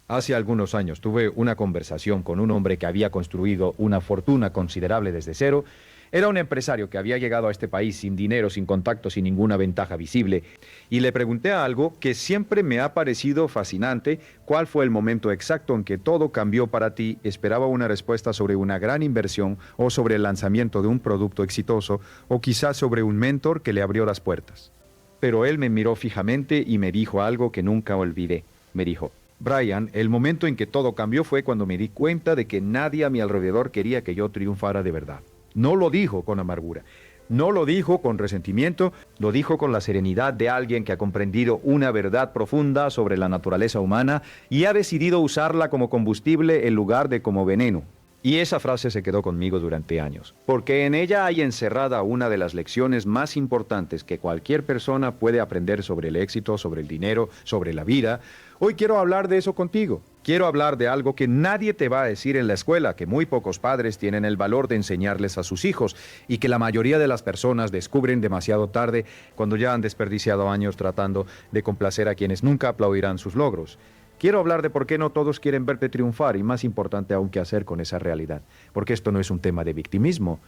Hace algunos años tuve una conversación con un hombre que había construido una fortuna considerable desde cero. Era un empresario que había llegado a este país sin dinero, sin contacto, sin ninguna ventaja visible. Y le pregunté algo que siempre me ha parecido fascinante. ¿Cuál fue el momento exacto en que todo cambió para ti? Esperaba una respuesta sobre una gran inversión o sobre el lanzamiento de un producto exitoso o quizás sobre un mentor que le abrió las puertas. Pero él me miró fijamente y me dijo algo que nunca olvidé. Me dijo: Brian, el momento en que todo cambió fue cuando me di cuenta de que nadie a mi alrededor quería que yo triunfara de verdad. No lo dijo con amargura, no lo dijo con resentimiento, lo dijo con la serenidad de alguien que ha comprendido una verdad profunda sobre la naturaleza humana y ha decidido usarla como combustible en lugar de como veneno. Y esa frase se quedó conmigo durante años, porque en ella hay encerrada una de las lecciones más importantes que cualquier persona puede aprender sobre el éxito, sobre el dinero, sobre la vida. Hoy quiero hablar de eso contigo. Quiero hablar de algo que nadie te va a decir en la escuela, que muy pocos padres tienen el valor de enseñarles a sus hijos y que la mayoría de las personas descubren demasiado tarde cuando ya han desperdiciado años tratando de complacer a quienes nunca aplaudirán sus logros. Quiero hablar de por qué no todos quieren verte triunfar y, más importante aún, qué hacer con esa realidad. Porque esto no es un tema de victimismo.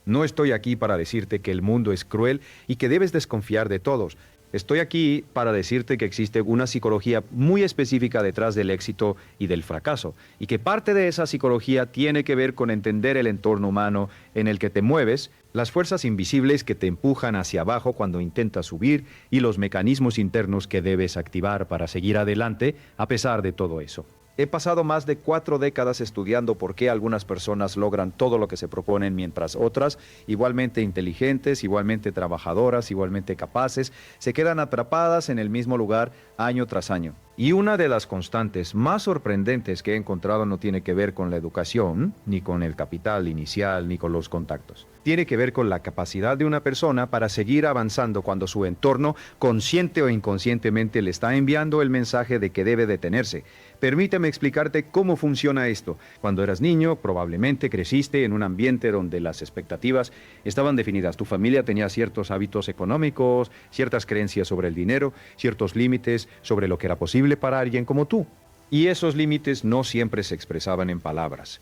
No estoy aquí para decirte que el mundo es cruel y que debes desconfiar de todos. Estoy aquí para decirte que existe una psicología muy específica detrás del éxito y del fracaso, y que parte de esa psicología tiene que ver con entender el entorno humano en el que te mueves, las fuerzas invisibles que te empujan hacia abajo cuando intentas subir y los mecanismos internos que debes activar para seguir adelante a pesar de todo eso. He pasado más de 4 décadas estudiando por qué algunas personas logran todo lo que se proponen mientras otras, igualmente inteligentes, igualmente trabajadoras, igualmente capaces, se quedan atrapadas en el mismo lugar año tras año. Y una de las constantes más sorprendentes que he encontrado no tiene que ver con la educación, ni con el capital inicial, ni con los contactos. Tiene que ver con la capacidad de una persona para seguir avanzando cuando su entorno, consciente o inconscientemente, le está enviando el mensaje de que debe detenerse. Permíteme explicarte cómo funciona esto. Cuando eras niño, probablemente creciste en un ambiente donde las expectativas estaban definidas. Tu familia tenía ciertos hábitos económicos, ciertas creencias sobre el dinero, ciertos límites sobre lo que era posible para alguien como tú. Y esos límites no siempre se expresaban en palabras.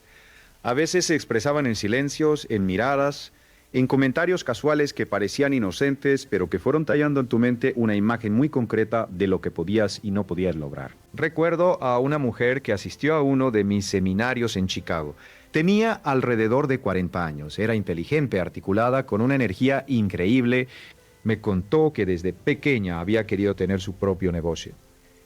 A veces se expresaban en silencios, en miradas, en comentarios casuales que parecían inocentes, pero que fueron tallando en tu mente una imagen muy concreta de lo que podías y no podías lograr. Recuerdo a una mujer que asistió a uno de mis seminarios en Chicago. Tenía alrededor de 40 años, era inteligente, articulada, con una energía increíble. Me contó que desde pequeña había querido tener su propio negocio,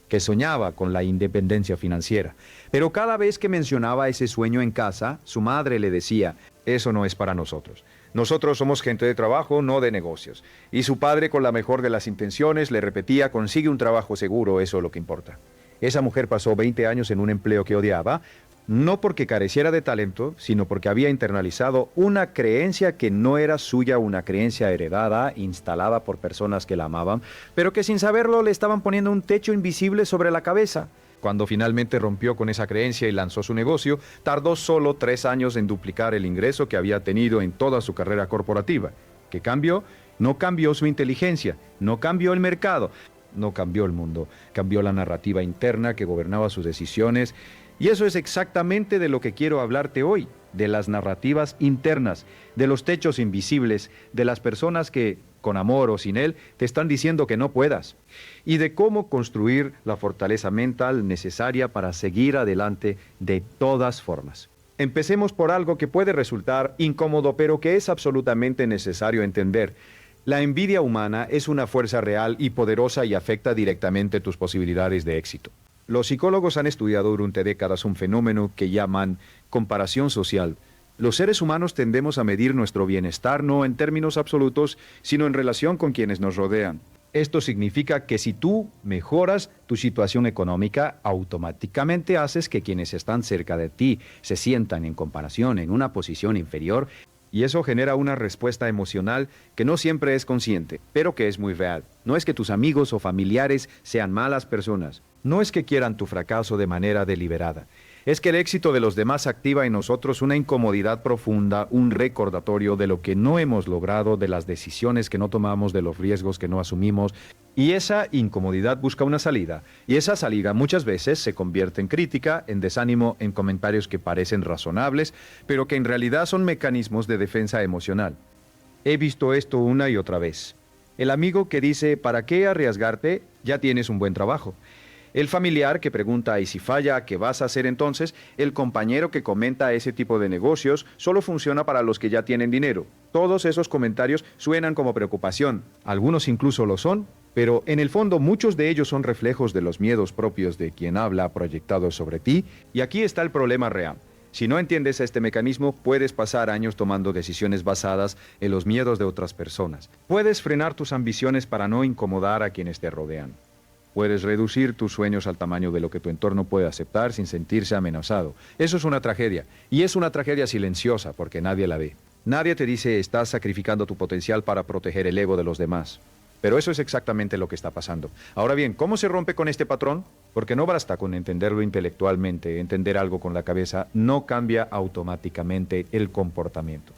que soñaba con la independencia financiera. Pero cada vez que mencionaba ese sueño en casa, su madre le decía: eso no es para nosotros. Nosotros somos gente de trabajo, no de negocios. Y su padre, con la mejor de las intenciones, le repetía: consigue un trabajo seguro, eso es lo que importa. Esa mujer pasó 20 años en un empleo que odiaba, no porque careciera de talento, sino porque había internalizado una creencia que no era suya, una creencia heredada, instalada por personas que la amaban, pero que sin saberlo le estaban poniendo un techo invisible sobre la cabeza. Cuando finalmente rompió con esa creencia y lanzó su negocio, tardó solo 3 años en duplicar el ingreso que había tenido en toda su carrera corporativa. ¿Qué cambió? No cambió su inteligencia, no cambió el mercado, no cambió el mundo, cambió la narrativa interna que gobernaba sus decisiones. Y eso es exactamente de lo que quiero hablarte hoy, de las narrativas internas, de los techos invisibles, de las personas que, con amor o sin él, te están diciendo que no puedas, y de cómo construir la fortaleza mental necesaria para seguir adelante de todas formas. Empecemos por algo que puede resultar incómodo, pero que es absolutamente necesario entender. La envidia humana es una fuerza real y poderosa y afecta directamente tus posibilidades de éxito. Los psicólogos han estudiado durante décadas un fenómeno que llaman comparación social. Los seres humanos tendemos a medir nuestro bienestar no en términos absolutos, sino en relación con quienes nos rodean. Esto significa que si tú mejoras tu situación económica, automáticamente haces que quienes están cerca de ti se sientan en comparación en una posición inferior, y eso genera una respuesta emocional que no siempre es consciente, pero que es muy real. No es que tus amigos o familiares sean malas personas. No es que quieran tu fracaso de manera deliberada. Es que el éxito de los demás activa en nosotros una incomodidad profunda, un recordatorio de lo que no hemos logrado, de las decisiones que no tomamos, de los riesgos que no asumimos. Y esa incomodidad busca una salida. Y esa salida muchas veces se convierte en crítica, en desánimo, en comentarios que parecen razonables, pero que en realidad son mecanismos de defensa emocional. He visto esto una y otra vez. El amigo que dice, ¿para qué arriesgarte? Ya tienes un buen trabajo. El familiar que pregunta, ¿y si falla, qué vas a hacer entonces? El compañero que comenta ese tipo de negocios solo funciona para los que ya tienen dinero. Todos esos comentarios suenan como preocupación. Algunos incluso lo son, pero en el fondo muchos de ellos son reflejos de los miedos propios de quien habla proyectados sobre ti. Y aquí está el problema real. Si no entiendes este mecanismo, puedes pasar años tomando decisiones basadas en los miedos de otras personas. Puedes frenar tus ambiciones para no incomodar a quienes te rodean. Puedes reducir tus sueños al tamaño de lo que tu entorno puede aceptar sin sentirse amenazado. Eso es una tragedia. Y es una tragedia silenciosa porque nadie la ve. Nadie te dice estás sacrificando tu potencial para proteger el ego de los demás. Pero eso es exactamente lo que está pasando. Ahora bien, ¿cómo se rompe con este patrón? Porque no basta con entenderlo intelectualmente, entender algo con la cabeza, no cambia automáticamente el comportamiento.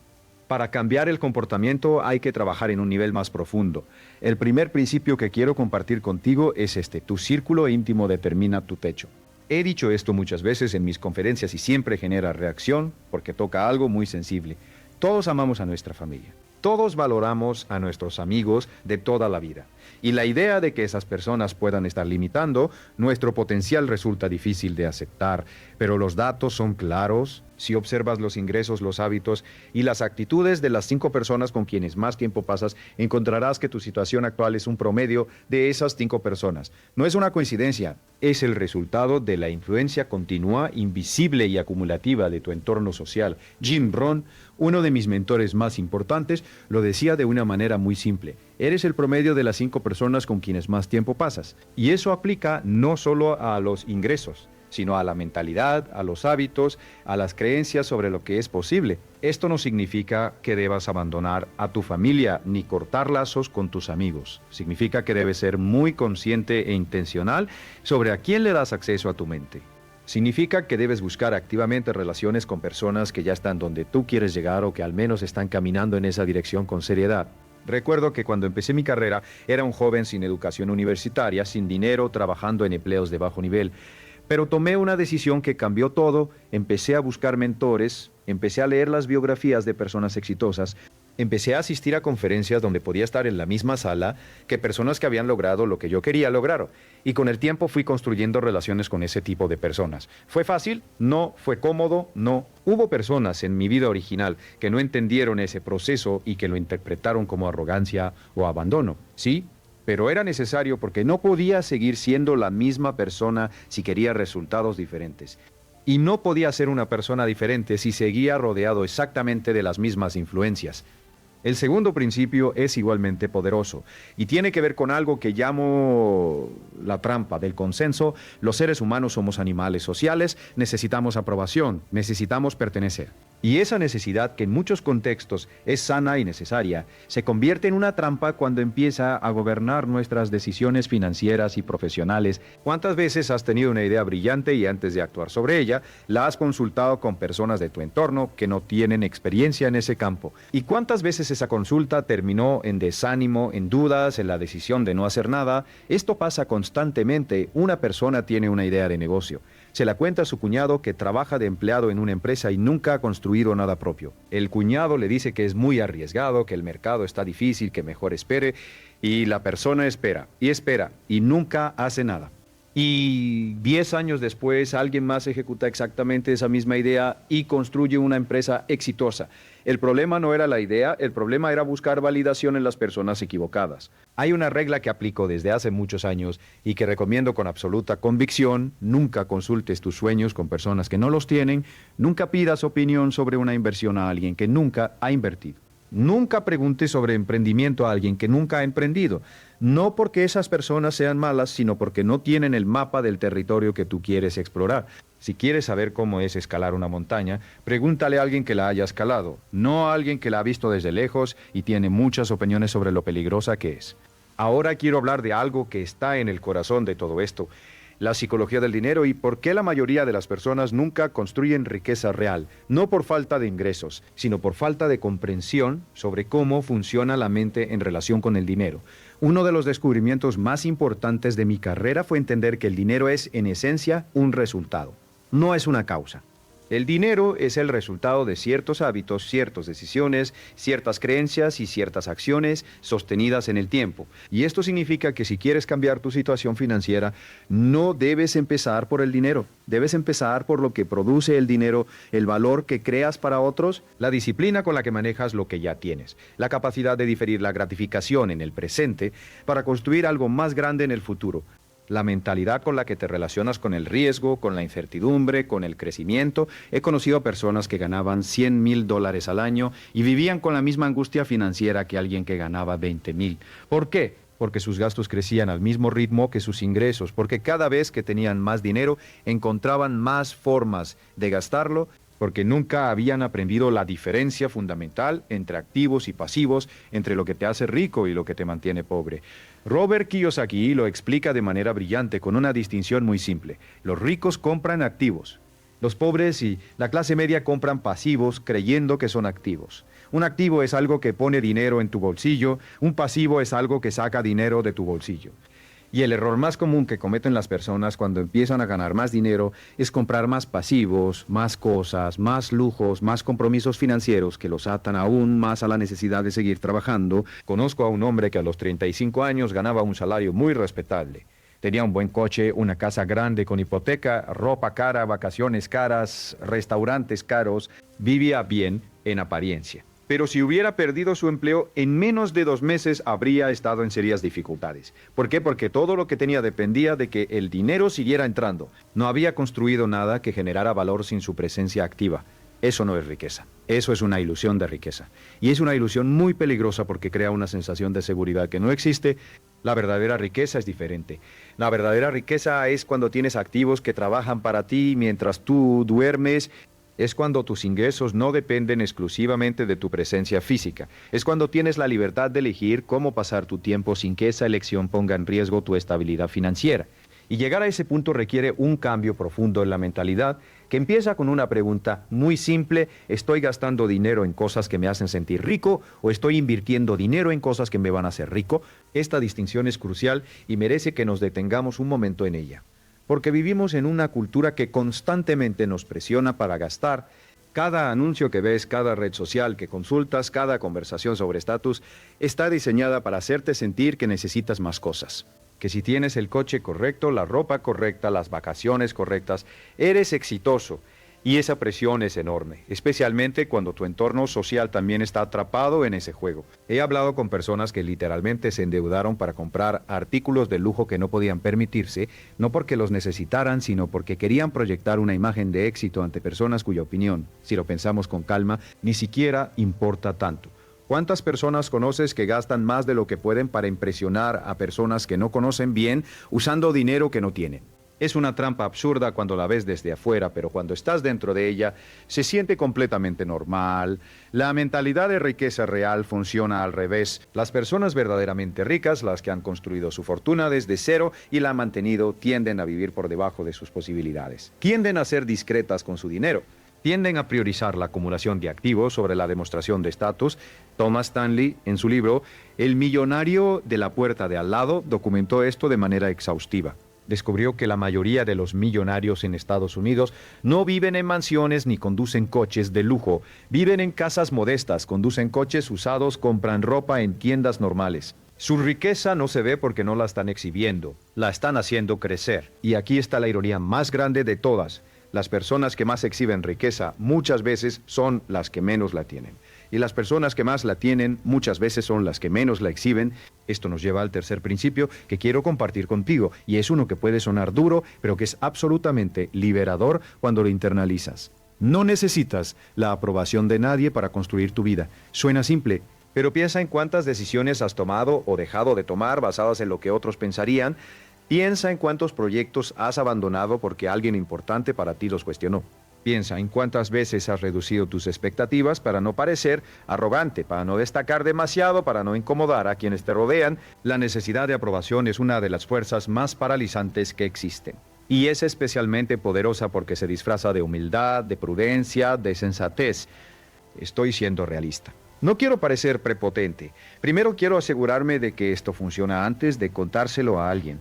Para cambiar el comportamiento hay que trabajar en un nivel más profundo. El primer principio que quiero compartir contigo es este: tu círculo íntimo determina tu techo. He dicho esto muchas veces en mis conferencias y siempre genera reacción porque toca algo muy sensible. Todos amamos a nuestra familia. Todos valoramos a nuestros amigos de toda la vida. Y la idea de que esas personas puedan estar limitando nuestro potencial resulta difícil de aceptar, pero los datos son claros. Si observas los ingresos, los hábitos y las actitudes de las 5 personas con quienes más tiempo pasas, encontrarás que tu situación actual es un promedio de esas 5 personas. No es una coincidencia, es el resultado de la influencia continua, invisible y acumulativa de tu entorno social. Jim Rohn, uno de mis mentores más importantes, lo decía de una manera muy simple: eres el promedio de las 5 personas con quienes más tiempo pasas. Y eso aplica no solo a los ingresos, sino a la mentalidad, a los hábitos, a las creencias sobre lo que es posible. Esto no significa que debas abandonar a tu familia ni cortar lazos con tus amigos. Significa que debes ser muy consciente e intencional sobre a quién le das acceso a tu mente. Significa que debes buscar activamente relaciones con personas que ya están donde tú quieres llegar o que al menos están caminando en esa dirección con seriedad. Recuerdo que cuando empecé mi carrera era un joven sin educación universitaria, sin dinero, trabajando en empleos de bajo nivel. Pero tomé una decisión que cambió todo. Empecé a buscar mentores, empecé a leer las biografías de personas exitosas, empecé a asistir a conferencias donde podía estar en la misma sala que personas que habían logrado lo que yo quería lograr. Y con el tiempo fui construyendo relaciones con ese tipo de personas. ¿Fue fácil? No. ¿Fue cómodo? No. Hubo personas en mi vida original que no entendieron ese proceso y que lo interpretaron como arrogancia o abandono. Sí, pero era necesario porque no podía seguir siendo la misma persona si quería resultados diferentes. Y no podía ser una persona diferente si seguía rodeado exactamente de las mismas influencias. El segundo principio es igualmente poderoso y tiene que ver con algo que llamo la trampa del consenso. Los seres humanos somos animales sociales, necesitamos aprobación, necesitamos pertenecer. Y esa necesidad, que en muchos contextos es sana y necesaria, se convierte en una trampa cuando empieza a gobernar nuestras decisiones financieras y profesionales. ¿Cuántas veces has tenido una idea brillante y antes de actuar sobre ella, la has consultado con personas de tu entorno que no tienen experiencia en ese campo? ¿Y cuántas veces esa consulta terminó en desánimo, en dudas, en la decisión de no hacer nada? Esto pasa constantemente. Una persona tiene una idea de negocio. Se la cuenta a su cuñado, que trabaja de empleado en una empresa y nunca ha construido nada propio. El cuñado le dice que es muy arriesgado, que el mercado está difícil, que mejor espere, y la persona espera, y nunca hace nada. Y 10 años después, alguien más ejecuta exactamente esa misma idea y construye una empresa exitosa. El problema no era la idea, el problema era buscar validación en las personas equivocadas. Hay una regla que aplico desde hace muchos años y que recomiendo con absoluta convicción: nunca consultes tus sueños con personas que no los tienen, nunca pidas opinión sobre una inversión a alguien que nunca ha invertido. Nunca preguntes sobre emprendimiento a alguien que nunca ha emprendido. No porque esas personas sean malas, sino porque no tienen el mapa del territorio que tú quieres explorar. Si quieres saber cómo es escalar una montaña, pregúntale a alguien que la haya escalado, no a alguien que la ha visto desde lejos y tiene muchas opiniones sobre lo peligrosa que es. Ahora quiero hablar de algo que está en el corazón de todo esto. la psicología del dinero y por qué la mayoría de las personas nunca construyen riqueza real, no por falta de ingresos, sino por falta de comprensión sobre cómo funciona la mente en relación con el dinero. Uno de los descubrimientos más importantes de mi carrera fue entender que el dinero es, en esencia, un resultado, no es una causa. El dinero es el resultado de ciertos hábitos, ciertas decisiones, ciertas creencias y ciertas acciones sostenidas en el tiempo. Y esto significa que si quieres cambiar tu situación financiera, no debes empezar por el dinero. Debes empezar por lo que produce el dinero, el valor que creas para otros, la disciplina con la que manejas lo que ya tienes, la capacidad de diferir la gratificación en el presente para construir algo más grande en el futuro. La mentalidad con la que te relacionas con el riesgo, con la incertidumbre, con el crecimiento. He conocido personas que ganaban $100,000 al año y vivían con la misma angustia financiera que alguien que ganaba 20,000. ¿Por qué? Porque sus gastos crecían al mismo ritmo que sus ingresos, porque cada vez que tenían más dinero encontraban más formas de gastarlo, porque nunca habían aprendido la diferencia fundamental entre activos y pasivos, entre lo que te hace rico y lo que te mantiene pobre. Robert Kiyosaki lo explica de manera brillante con una distinción muy simple. Los ricos compran activos. Los pobres y la clase media compran pasivos creyendo que son activos. Un activo es algo que pone dinero en tu bolsillo, un pasivo es algo que saca dinero de tu bolsillo. Y el error más común que cometen las personas cuando empiezan a ganar más dinero es comprar más pasivos, más cosas, más lujos, más compromisos financieros que los atan aún más a la necesidad de seguir trabajando. Conozco a un hombre que a los 35 años ganaba un salario muy respetable. Tenía un buen coche, una casa grande con hipoteca, ropa cara, vacaciones caras, restaurantes caros. Vivía bien en apariencia. Pero si hubiera perdido su empleo, en menos de 2 meses habría estado en serias dificultades. ¿Por qué? Porque todo lo que tenía dependía de que el dinero siguiera entrando. No había construido nada que generara valor sin su presencia activa. Eso no es riqueza. Eso es una ilusión de riqueza. Y es una ilusión muy peligrosa porque crea una sensación de seguridad que no existe. La verdadera riqueza es diferente. La verdadera riqueza es cuando tienes activos que trabajan para ti mientras tú duermes. Es cuando tus ingresos no dependen exclusivamente de tu presencia física. Es cuando tienes la libertad de elegir cómo pasar tu tiempo sin que esa elección ponga en riesgo tu estabilidad financiera. Y llegar a ese punto requiere un cambio profundo en la mentalidad que empieza con una pregunta muy simple: ¿estoy gastando dinero en cosas que me hacen sentir rico o estoy invirtiendo dinero en cosas que me van a hacer rico? Esta distinción es crucial y merece que nos detengamos un momento en ella. Porque vivimos en una cultura que constantemente nos presiona para gastar. Cada anuncio que ves, cada red social que consultas, cada conversación sobre estatus, está diseñada para hacerte sentir que necesitas más cosas. Que si tienes el coche correcto, la ropa correcta, las vacaciones correctas, eres exitoso. Y esa presión es enorme, especialmente cuando tu entorno social también está atrapado en ese juego. He hablado con personas que literalmente se endeudaron para comprar artículos de lujo que no podían permitirse, no porque los necesitaran, sino porque querían proyectar una imagen de éxito ante personas cuya opinión, si lo pensamos con calma, ni siquiera importa tanto. ¿Cuántas personas conoces que gastan más de lo que pueden para impresionar a personas que no conocen bien usando dinero que no tienen? Es una trampa absurda cuando la ves desde afuera, pero cuando estás dentro de ella, se siente completamente normal. La mentalidad de riqueza real funciona al revés. Las personas verdaderamente ricas, las que han construido su fortuna desde cero y la han mantenido, tienden a vivir por debajo de sus posibilidades. Tienden a ser discretas con su dinero. Tienden a priorizar la acumulación de activos sobre la demostración de estatus. Thomas Stanley, en su libro El millonario de la puerta de al lado, documentó esto de manera exhaustiva. Descubrió que la mayoría de los millonarios en Estados Unidos no viven en mansiones ni conducen coches de lujo. Viven en casas modestas, conducen coches usados, compran ropa en tiendas normales. Su riqueza no se ve porque no la están exhibiendo, la están haciendo crecer. Y aquí está la ironía más grande de todas. Las personas que más exhiben riqueza muchas veces son las que menos la tienen. Y las personas que más la tienen muchas veces son las que menos la exhiben. Esto nos lleva al tercer principio que quiero compartir contigo, y es uno que puede sonar duro, pero que es absolutamente liberador cuando lo internalizas. No necesitas la aprobación de nadie para construir tu vida. Suena simple, pero piensa en cuántas decisiones has tomado o dejado de tomar basadas en lo que otros pensarían. Piensa en cuántos proyectos has abandonado porque alguien importante para ti los cuestionó. Piensa en cuántas veces has reducido tus expectativas para no parecer arrogante, para no destacar demasiado, para no incomodar a quienes te rodean. La necesidad de aprobación es una de las fuerzas más paralizantes que existen. Y es especialmente poderosa porque se disfraza de humildad, de prudencia, de sensatez. Estoy siendo realista. No quiero parecer prepotente. Primero quiero asegurarme de que esto funciona antes de contárselo a alguien.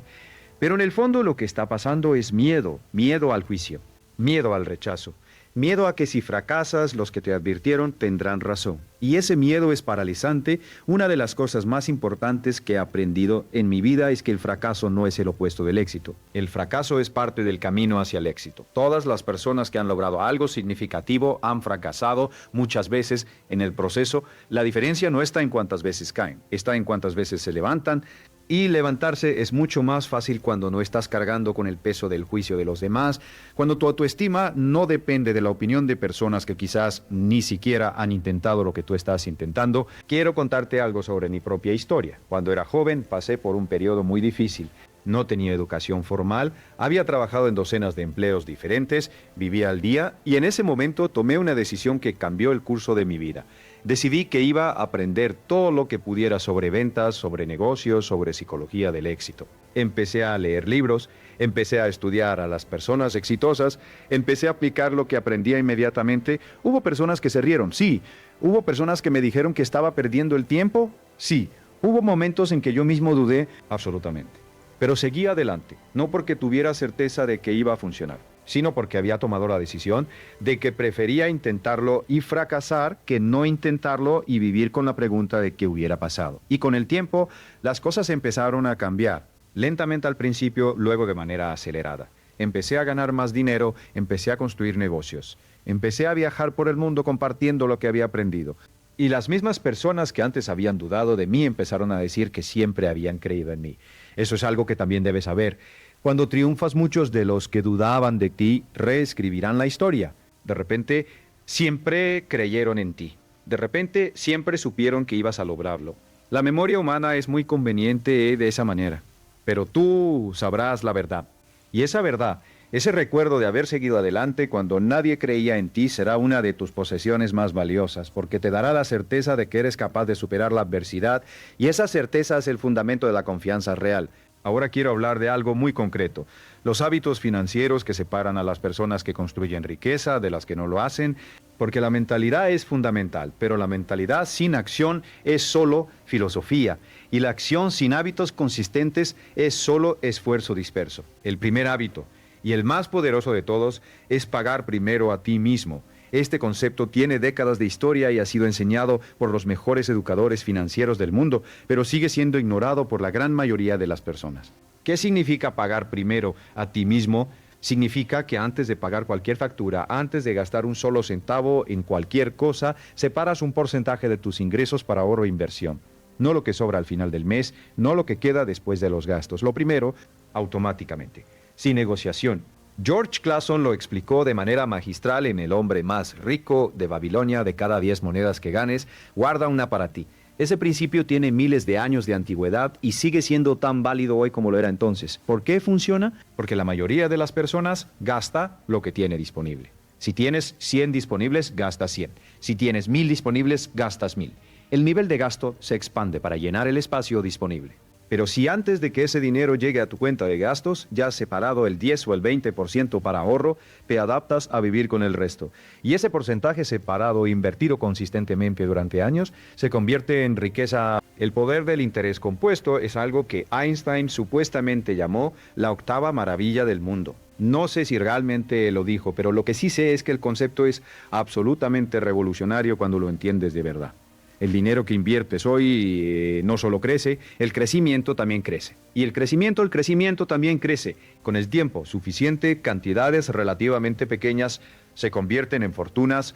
Pero en el fondo lo que está pasando es miedo, miedo al juicio, miedo al rechazo, miedo a que si fracasas los que te advirtieron tendrán razón. Y ese miedo es paralizante. Una de las cosas más importantes que he aprendido en mi vida es que el fracaso no es el opuesto del éxito. El fracaso es parte del camino hacia el éxito. Todas las personas que han logrado algo significativo han fracasado muchas veces en el proceso. La diferencia no está en cuántas veces caen, está en cuántas veces se levantan. Y levantarse es mucho más fácil cuando no estás cargando con el peso del juicio de los demás, cuando tu autoestima no depende de la opinión de personas que quizás ni siquiera han intentado lo que tú estás intentando. Quiero contarte algo sobre mi propia historia. Cuando era joven pasé por un periodo muy difícil. No tenía educación formal, había trabajado en docenas de empleos diferentes, vivía al día y en ese momento tomé una decisión que cambió el curso de mi vida. Decidí que iba a aprender todo lo que pudiera sobre ventas, sobre negocios, sobre psicología del éxito. Empecé a leer libros, empecé a estudiar a las personas exitosas, empecé a aplicar lo que aprendía inmediatamente. Hubo personas que se rieron, sí. Hubo personas que me dijeron que estaba perdiendo el tiempo, sí. Hubo momentos en que yo mismo dudé, absolutamente. Pero seguí adelante, no porque tuviera certeza de que iba a funcionar, sino porque había tomado la decisión de que prefería intentarlo y fracasar que no intentarlo y vivir con la pregunta de qué hubiera pasado. Y con el tiempo, las cosas empezaron a cambiar, lentamente al principio, luego de manera acelerada. Empecé a ganar más dinero, empecé a construir negocios, empecé a viajar por el mundo compartiendo lo que había aprendido. Y las mismas personas que antes habían dudado de mí empezaron a decir que siempre habían creído en mí. Eso es algo que también debes saber. Cuando triunfas, muchos de los que dudaban de ti reescribirán la historia. De repente, siempre creyeron en ti. De repente, siempre supieron que ibas a lograrlo. La memoria humana es muy conveniente de esa manera. Pero tú sabrás la verdad. Y esa verdad, ese recuerdo de haber seguido adelante cuando nadie creía en ti, será una de tus posesiones más valiosas, porque te dará la certeza de que eres capaz de superar la adversidad, y esa certeza es el fundamento de la confianza real. Ahora quiero hablar de algo muy concreto. Los hábitos financieros que separan a las personas que construyen riqueza de las que no lo hacen, porque la mentalidad es fundamental, pero la mentalidad sin acción es solo filosofía, y la acción sin hábitos consistentes es solo esfuerzo disperso. El primer hábito, y el más poderoso de todos, es pagar primero a ti mismo. Este concepto tiene décadas de historia y ha sido enseñado por los mejores educadores financieros del mundo, pero sigue siendo ignorado por la gran mayoría de las personas. ¿Qué significa pagar primero a ti mismo? Significa que antes de pagar cualquier factura, antes de gastar un solo centavo en cualquier cosa, separas un porcentaje de tus ingresos para ahorro e inversión. No lo que sobra al final del mes, no lo que queda después de los gastos. Lo primero, automáticamente, sin negociación. George Clason lo explicó de manera magistral en El hombre más rico de Babilonia. De cada 10 monedas que ganes, guarda una para ti. Ese principio tiene miles de años de antigüedad y sigue siendo tan válido hoy como lo era entonces. ¿Por qué funciona? Porque la mayoría de las personas gasta lo que tiene disponible. Si tienes 100 disponibles, gastas 100. Si tienes 1000 disponibles, gastas 1000. El nivel de gasto se expande para llenar el espacio disponible. Pero si antes de que ese dinero llegue a tu cuenta de gastos, ya has separado el 10 o el 20% para ahorro, te adaptas a vivir con el resto. Y ese porcentaje separado e invertido consistentemente durante años se convierte en riqueza. El poder del interés compuesto es algo que Einstein supuestamente llamó la octava maravilla del mundo. No sé si realmente lo dijo, pero lo que sí sé es que el concepto es absolutamente revolucionario cuando lo entiendes de verdad. El dinero que inviertes hoy no solo crece, el crecimiento también crece. Y el crecimiento también crece. Con el tiempo, suficiente cantidades relativamente pequeñas se convierten en fortunas.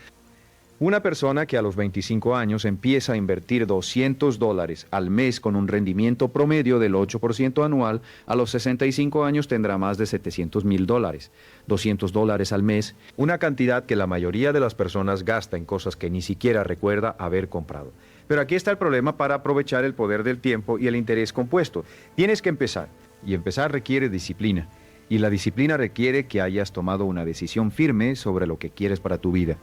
Una persona que a los 25 años empieza a invertir $200 al mes con un rendimiento promedio del 8% anual, a los 65 años tendrá más de $700,000. $200 al mes, una cantidad que la mayoría de las personas gasta en cosas que ni siquiera recuerda haber comprado. Pero aquí está el problema para aprovechar el poder del tiempo y el interés compuesto. Tienes que empezar, y empezar requiere disciplina. Y la disciplina requiere que hayas tomado una decisión firme sobre lo que quieres para tu vida.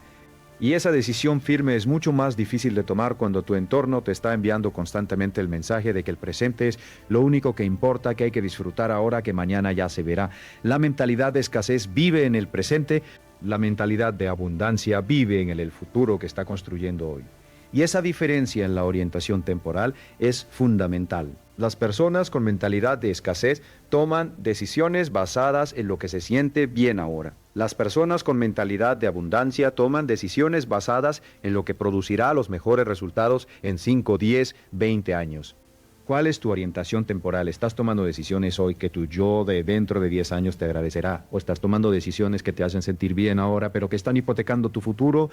Y esa decisión firme es mucho más difícil de tomar cuando tu entorno te está enviando constantemente el mensaje de que el presente es lo único que importa, que hay que disfrutar ahora, que mañana ya se verá. La mentalidad de escasez vive en el presente, la mentalidad de abundancia vive en el futuro que está construyendo hoy. Y esa diferencia en la orientación temporal es fundamental. Las personas con mentalidad de escasez toman decisiones basadas en lo que se siente bien ahora. Las personas con mentalidad de abundancia toman decisiones basadas en lo que producirá los mejores resultados en 5, 10, 20 años. ¿Cuál es tu orientación temporal? ¿Estás tomando decisiones hoy que tu yo de dentro de 10 años te agradecerá? ¿O estás tomando decisiones que te hacen sentir bien ahora, pero que están hipotecando tu futuro?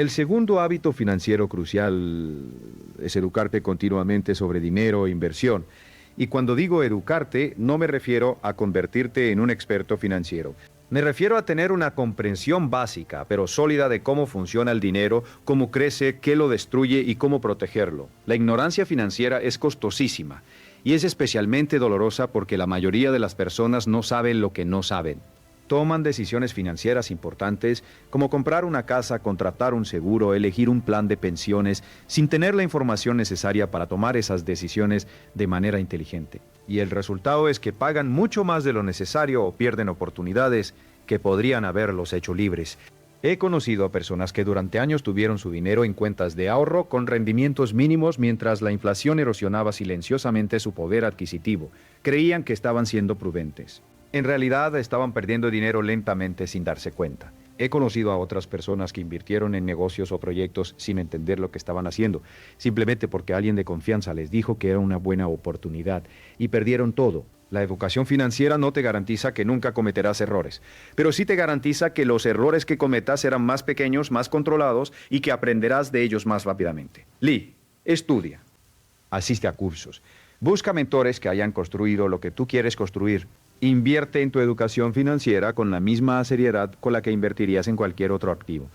El segundo hábito financiero crucial es educarte continuamente sobre dinero e inversión. Y cuando digo educarte, no me refiero a convertirte en un experto financiero. Me refiero a tener una comprensión básica, pero sólida de cómo funciona el dinero, cómo crece, qué lo destruye y cómo protegerlo. La ignorancia financiera es costosísima y es especialmente dolorosa porque la mayoría de las personas no saben lo que no saben. Toman decisiones financieras importantes como comprar una casa, contratar un seguro, elegir un plan de pensiones, sin tener la información necesaria para tomar esas decisiones de manera inteligente. Y el resultado es que pagan mucho más de lo necesario o pierden oportunidades que podrían haberlos hecho libres. He conocido a personas que durante años tuvieron su dinero en cuentas de ahorro con rendimientos mínimos mientras la inflación erosionaba silenciosamente su poder adquisitivo. Creían que estaban siendo prudentes. En realidad estaban perdiendo dinero lentamente sin darse cuenta. He conocido a otras personas que invirtieron en negocios o proyectos sin entender lo que estaban haciendo, simplemente porque alguien de confianza les dijo que era una buena oportunidad, y perdieron todo. La educación financiera no te garantiza que nunca cometerás errores, pero sí te garantiza que los errores que cometas serán más pequeños, más controlados y que aprenderás de ellos más rápidamente. Lee, estudia, asiste a cursos, busca mentores que hayan construido lo que tú quieres construir. Invierte en tu educación financiera con la misma seriedad con la que invertirías en cualquier otro activo.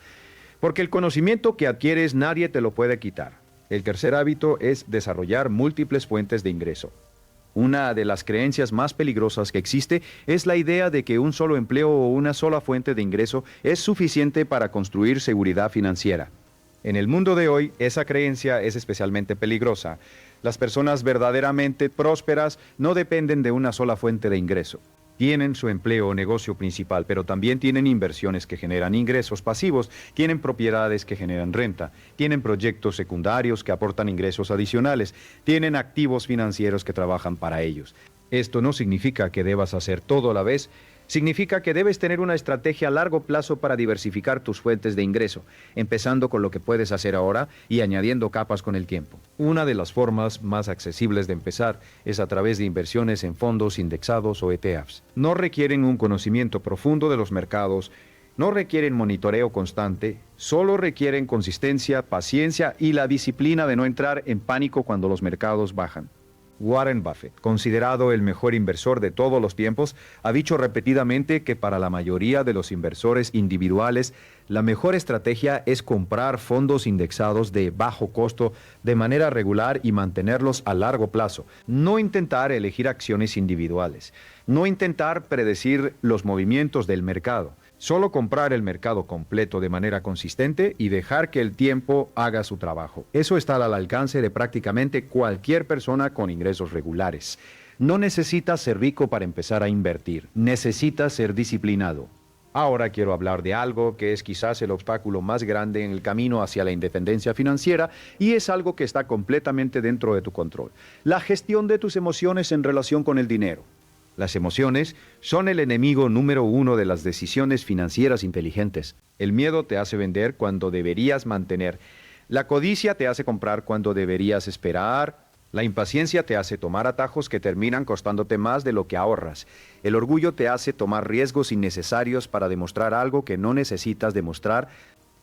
Porque el conocimiento que adquieres nadie te lo puede quitar. El tercer hábito es desarrollar múltiples fuentes de ingreso. Una de las creencias más peligrosas que existe es la idea de que un solo empleo o una sola fuente de ingreso es suficiente para construir seguridad financiera. En el mundo de hoy, esa creencia es especialmente peligrosa. Las personas verdaderamente prósperas no dependen de una sola fuente de ingreso. Tienen su empleo o negocio principal, pero también tienen inversiones que generan ingresos pasivos, tienen propiedades que generan renta, tienen proyectos secundarios que aportan ingresos adicionales, tienen activos financieros que trabajan para ellos. Esto no significa que debas hacer todo a la vez. Significa que debes tener una estrategia a largo plazo para diversificar tus fuentes de ingreso, empezando con lo que puedes hacer ahora y añadiendo capas con el tiempo. Una de las formas más accesibles de empezar es a través de inversiones en fondos indexados o ETFs. No requieren un conocimiento profundo de los mercados, no requieren monitoreo constante, solo requieren consistencia, paciencia y la disciplina de no entrar en pánico cuando los mercados bajan. Warren Buffett, considerado el mejor inversor de todos los tiempos, ha dicho repetidamente que para la mayoría de los inversores individuales, la mejor estrategia es comprar fondos indexados de bajo costo de manera regular y mantenerlos a largo plazo. No intentar elegir acciones individuales, no intentar predecir los movimientos del mercado. Solo comprar el mercado completo de manera consistente y dejar que el tiempo haga su trabajo. Eso está al alcance de prácticamente cualquier persona con ingresos regulares. No necesitas ser rico para empezar a invertir. Necesitas ser disciplinado. Ahora quiero hablar de algo que es quizás el obstáculo más grande en el camino hacia la independencia financiera y es algo que está completamente dentro de tu control. La gestión de tus emociones en relación con el dinero. Las emociones son el enemigo número uno de las decisiones financieras inteligentes. El miedo te hace vender cuando deberías mantener. La codicia te hace comprar cuando deberías esperar. La impaciencia te hace tomar atajos que terminan costándote más de lo que ahorras. El orgullo te hace tomar riesgos innecesarios para demostrar algo que no necesitas demostrar.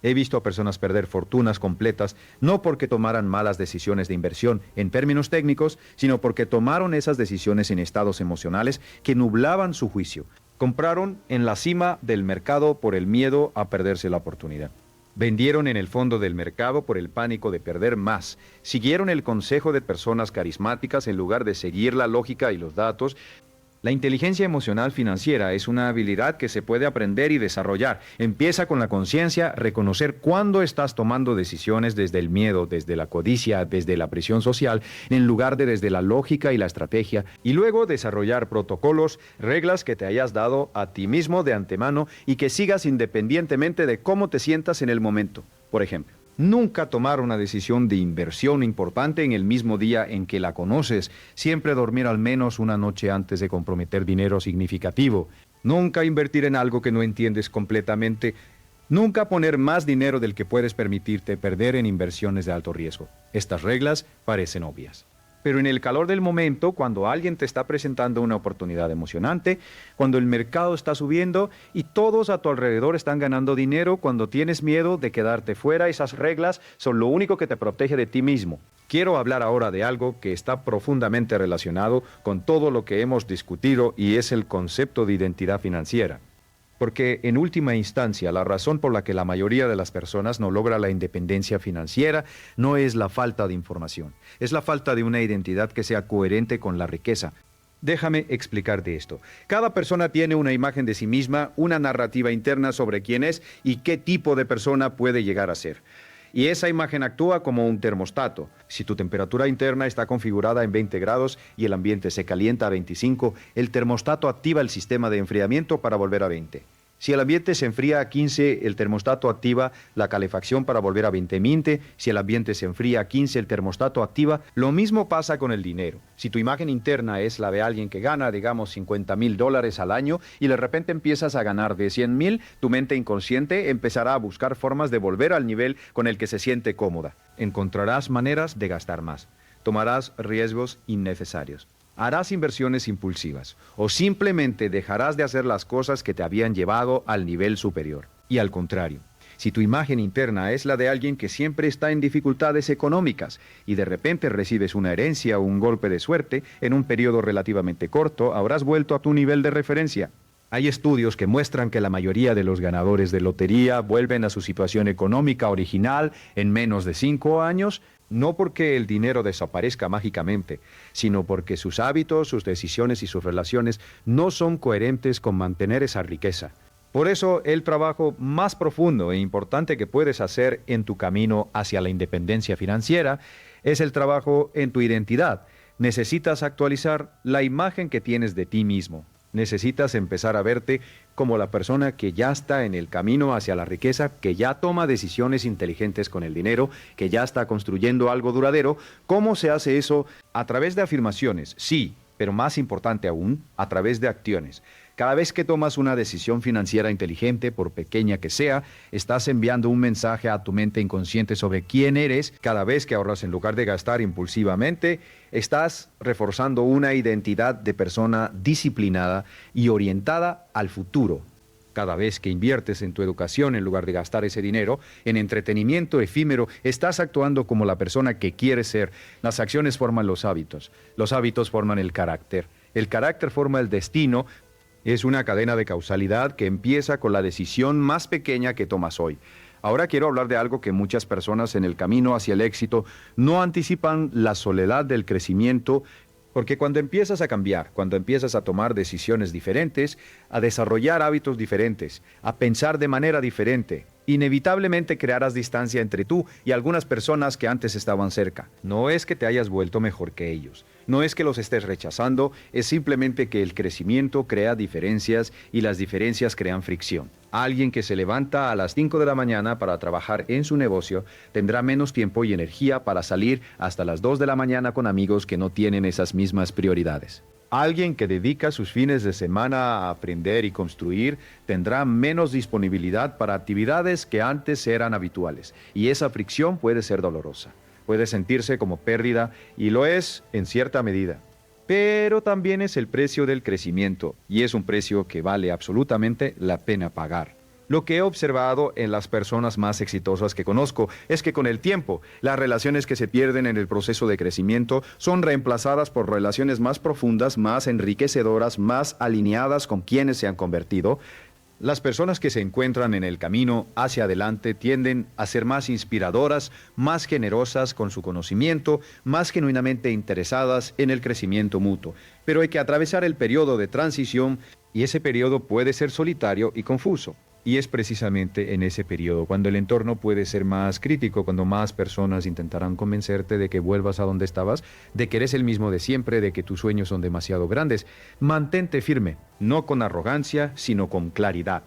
He visto a personas perder fortunas completas, no porque tomaran malas decisiones de inversión en términos técnicos, sino porque tomaron esas decisiones en estados emocionales que nublaban su juicio. Compraron en la cima del mercado por el miedo a perderse la oportunidad. Vendieron en el fondo del mercado por el pánico de perder más. Siguieron el consejo de personas carismáticas en lugar de seguir la lógica y los datos. La inteligencia emocional financiera es una habilidad que se puede aprender y desarrollar. Empieza con la conciencia, reconocer cuándo estás tomando decisiones desde el miedo, desde la codicia, desde la presión social, en lugar de desde la lógica y la estrategia, y luego desarrollar protocolos, reglas que te hayas dado a ti mismo de antemano y que sigas independientemente de cómo te sientas en el momento. Por ejemplo, nunca tomar una decisión de inversión importante en el mismo día en que la conoces. Siempre dormir al menos una noche antes de comprometer dinero significativo. Nunca invertir en algo que no entiendes completamente. Nunca poner más dinero del que puedes permitirte perder en inversiones de alto riesgo. Estas reglas parecen obvias. Pero en el calor del momento, cuando alguien te está presentando una oportunidad emocionante, cuando el mercado está subiendo y todos a tu alrededor están ganando dinero, cuando tienes miedo de quedarte fuera, esas reglas son lo único que te protege de ti mismo. Quiero hablar ahora de algo que está profundamente relacionado con todo lo que hemos discutido y es el concepto de identidad financiera. Porque en última instancia, la razón por la que la mayoría de las personas no logra la independencia financiera no es la falta de información, es la falta de una identidad que sea coherente con la riqueza. Déjame explicarte esto. Cada persona tiene una imagen de sí misma, una narrativa interna sobre quién es y qué tipo de persona puede llegar a ser. Y esa imagen actúa como un termostato. Si tu temperatura interna está configurada en 20 grados y el ambiente se calienta a 25, el termostato activa el sistema de enfriamiento para volver a 20. Si el ambiente se enfría a 15, el termostato activa la calefacción para volver a 20. Si el ambiente se enfría a 15, el termostato activa. Lo mismo pasa con el dinero. Si tu imagen interna es la de alguien que gana, digamos, $50,000 al año y de repente empiezas a ganar de 100,000, tu mente inconsciente empezará a buscar formas de volver al nivel con el que se siente cómoda. Encontrarás maneras de gastar más. Tomarás riesgos innecesarios. Harás inversiones impulsivas o simplemente dejarás de hacer las cosas que te habían llevado al nivel superior. Y al contrario, si tu imagen interna es la de alguien que siempre está en dificultades económicas y de repente recibes una herencia o un golpe de suerte, en un periodo relativamente corto habrás vuelto a tu nivel de referencia. Hay estudios que muestran que la mayoría de los ganadores de lotería vuelven a su situación económica original en menos de 5 años, no porque el dinero desaparezca mágicamente, sino porque sus hábitos, sus decisiones y sus relaciones no son coherentes con mantener esa riqueza. Por eso, el trabajo más profundo e importante que puedes hacer en tu camino hacia la independencia financiera es el trabajo en tu identidad. Necesitas actualizar la imagen que tienes de ti mismo. Necesitas empezar a verte como la persona que ya está en el camino hacia la riqueza, que ya toma decisiones inteligentes con el dinero, que ya está construyendo algo duradero. ¿Cómo se hace eso? A través de afirmaciones, sí, pero más importante aún, a través de acciones. Cada vez que tomas una decisión financiera inteligente, por pequeña que sea, estás enviando un mensaje a tu mente inconsciente sobre quién eres. Cada vez que ahorras en lugar de gastar impulsivamente, estás reforzando una identidad de persona disciplinada y orientada al futuro. Cada vez que inviertes en tu educación en lugar de gastar ese dinero en entretenimiento efímero, estás actuando como la persona que quieres ser. Las acciones forman los hábitos forman el carácter forma el destino. Es una cadena de causalidad que empieza con la decisión más pequeña que tomas hoy. Ahora quiero hablar de algo que muchas personas en el camino hacia el éxito no anticipan: la soledad del crecimiento. Porque cuando empiezas a cambiar, cuando empiezas a tomar decisiones diferentes, a desarrollar hábitos diferentes, a pensar de manera diferente, inevitablemente crearás distancia entre tú y algunas personas que antes estaban cerca. No es que te hayas vuelto mejor que ellos, no es que los estés rechazando, es simplemente que el crecimiento crea diferencias y las diferencias crean fricción. Alguien que se levanta a las 5 de la mañana para trabajar en su negocio tendrá menos tiempo y energía para salir hasta las 2 de la mañana con amigos que no tienen esas mismas prioridades. Alguien que dedica sus fines de semana a aprender y construir tendrá menos disponibilidad para actividades que antes eran habituales. Y esa fricción puede ser dolorosa. Puede sentirse como pérdida y lo es en cierta medida. Pero también es el precio del crecimiento y es un precio que vale absolutamente la pena pagar. Lo que he observado en las personas más exitosas que conozco es que con el tiempo, las relaciones que se pierden en el proceso de crecimiento son reemplazadas por relaciones más profundas, más enriquecedoras, más alineadas con quienes se han convertido. Las personas que se encuentran en el camino hacia adelante tienden a ser más inspiradoras, más generosas con su conocimiento, más genuinamente interesadas en el crecimiento mutuo. Pero hay que atravesar el periodo de transición y ese periodo puede ser solitario y confuso. Y es precisamente en ese periodo cuando el entorno puede ser más crítico, cuando más personas intentarán convencerte de que vuelvas a donde estabas, de que eres el mismo de siempre, de que tus sueños son demasiado grandes. Mantente firme, no con arrogancia, sino con claridad.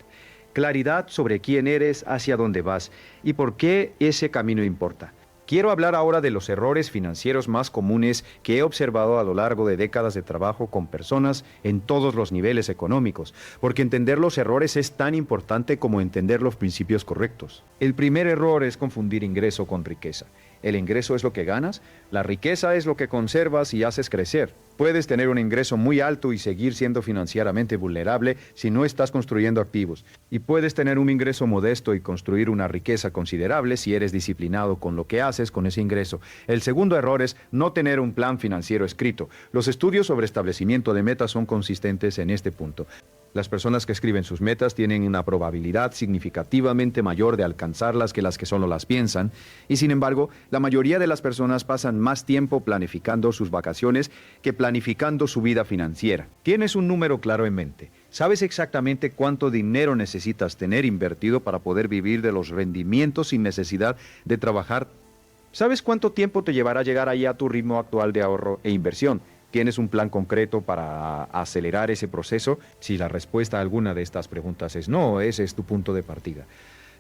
Claridad sobre quién eres, hacia dónde vas y por qué ese camino importa. Quiero hablar ahora de los errores financieros más comunes que he observado a lo largo de décadas de trabajo con personas en todos los niveles económicos, porque entender los errores es tan importante como entender los principios correctos. El primer error es confundir ingreso con riqueza. El ingreso es lo que ganas, la riqueza es lo que conservas y haces crecer. Puedes tener un ingreso muy alto y seguir siendo financieramente vulnerable si no estás construyendo activos. Y puedes tener un ingreso modesto y construir una riqueza considerable si eres disciplinado con lo que haces con ese ingreso. El segundo error es no tener un plan financiero escrito. Los estudios sobre establecimiento de metas son consistentes en este punto. Las personas que escriben sus metas tienen una probabilidad significativamente mayor de alcanzarlas que las que solo las piensan, y sin embargo, la mayoría de las personas pasan más tiempo planificando sus vacaciones que planificando su vida financiera. Tienes un número claro en mente. ¿Sabes exactamente cuánto dinero necesitas tener invertido para poder vivir de los rendimientos sin necesidad de trabajar? ¿Sabes cuánto tiempo te llevará llegar ahí a tu ritmo actual de ahorro e inversión? ¿Tienes un plan concreto para acelerar ese proceso? Si la respuesta a alguna de estas preguntas es no, ese es tu punto de partida.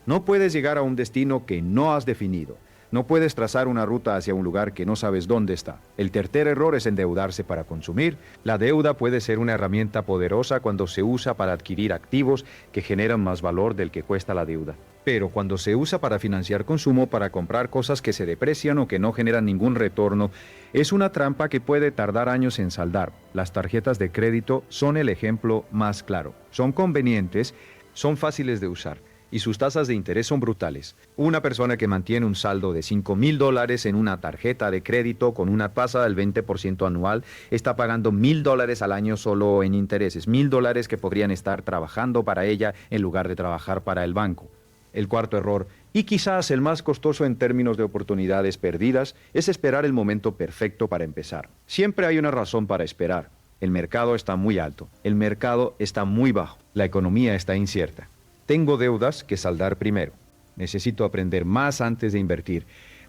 No puedes llegar a un destino que no has definido. No puedes trazar una ruta hacia un lugar que no sabes dónde está. El tercer error es endeudarse para consumir. La deuda puede ser una herramienta poderosa cuando se usa para adquirir activos que generan más valor del que cuesta la deuda. Pero cuando se usa para financiar consumo, para comprar cosas que se deprecian o que no generan ningún retorno, es una trampa que puede tardar años en saldar. Las tarjetas de crédito son el ejemplo más claro. Son convenientes, son fáciles de usar y sus tasas de interés son brutales. Una persona que mantiene un saldo de $5,000 en una tarjeta de crédito con una tasa del 20% anual está pagando $1,000 al año solo en intereses. $1,000 que podrían estar trabajando para ella en lugar de trabajar para el banco. El cuarto error, y quizás el más costoso en términos de oportunidades perdidas, es esperar el momento perfecto para empezar. Siempre hay una razón para esperar. El mercado está muy alto, el mercado está muy bajo, la economía está incierta. Tengo deudas que saldar primero. Necesito aprender más antes de invertir.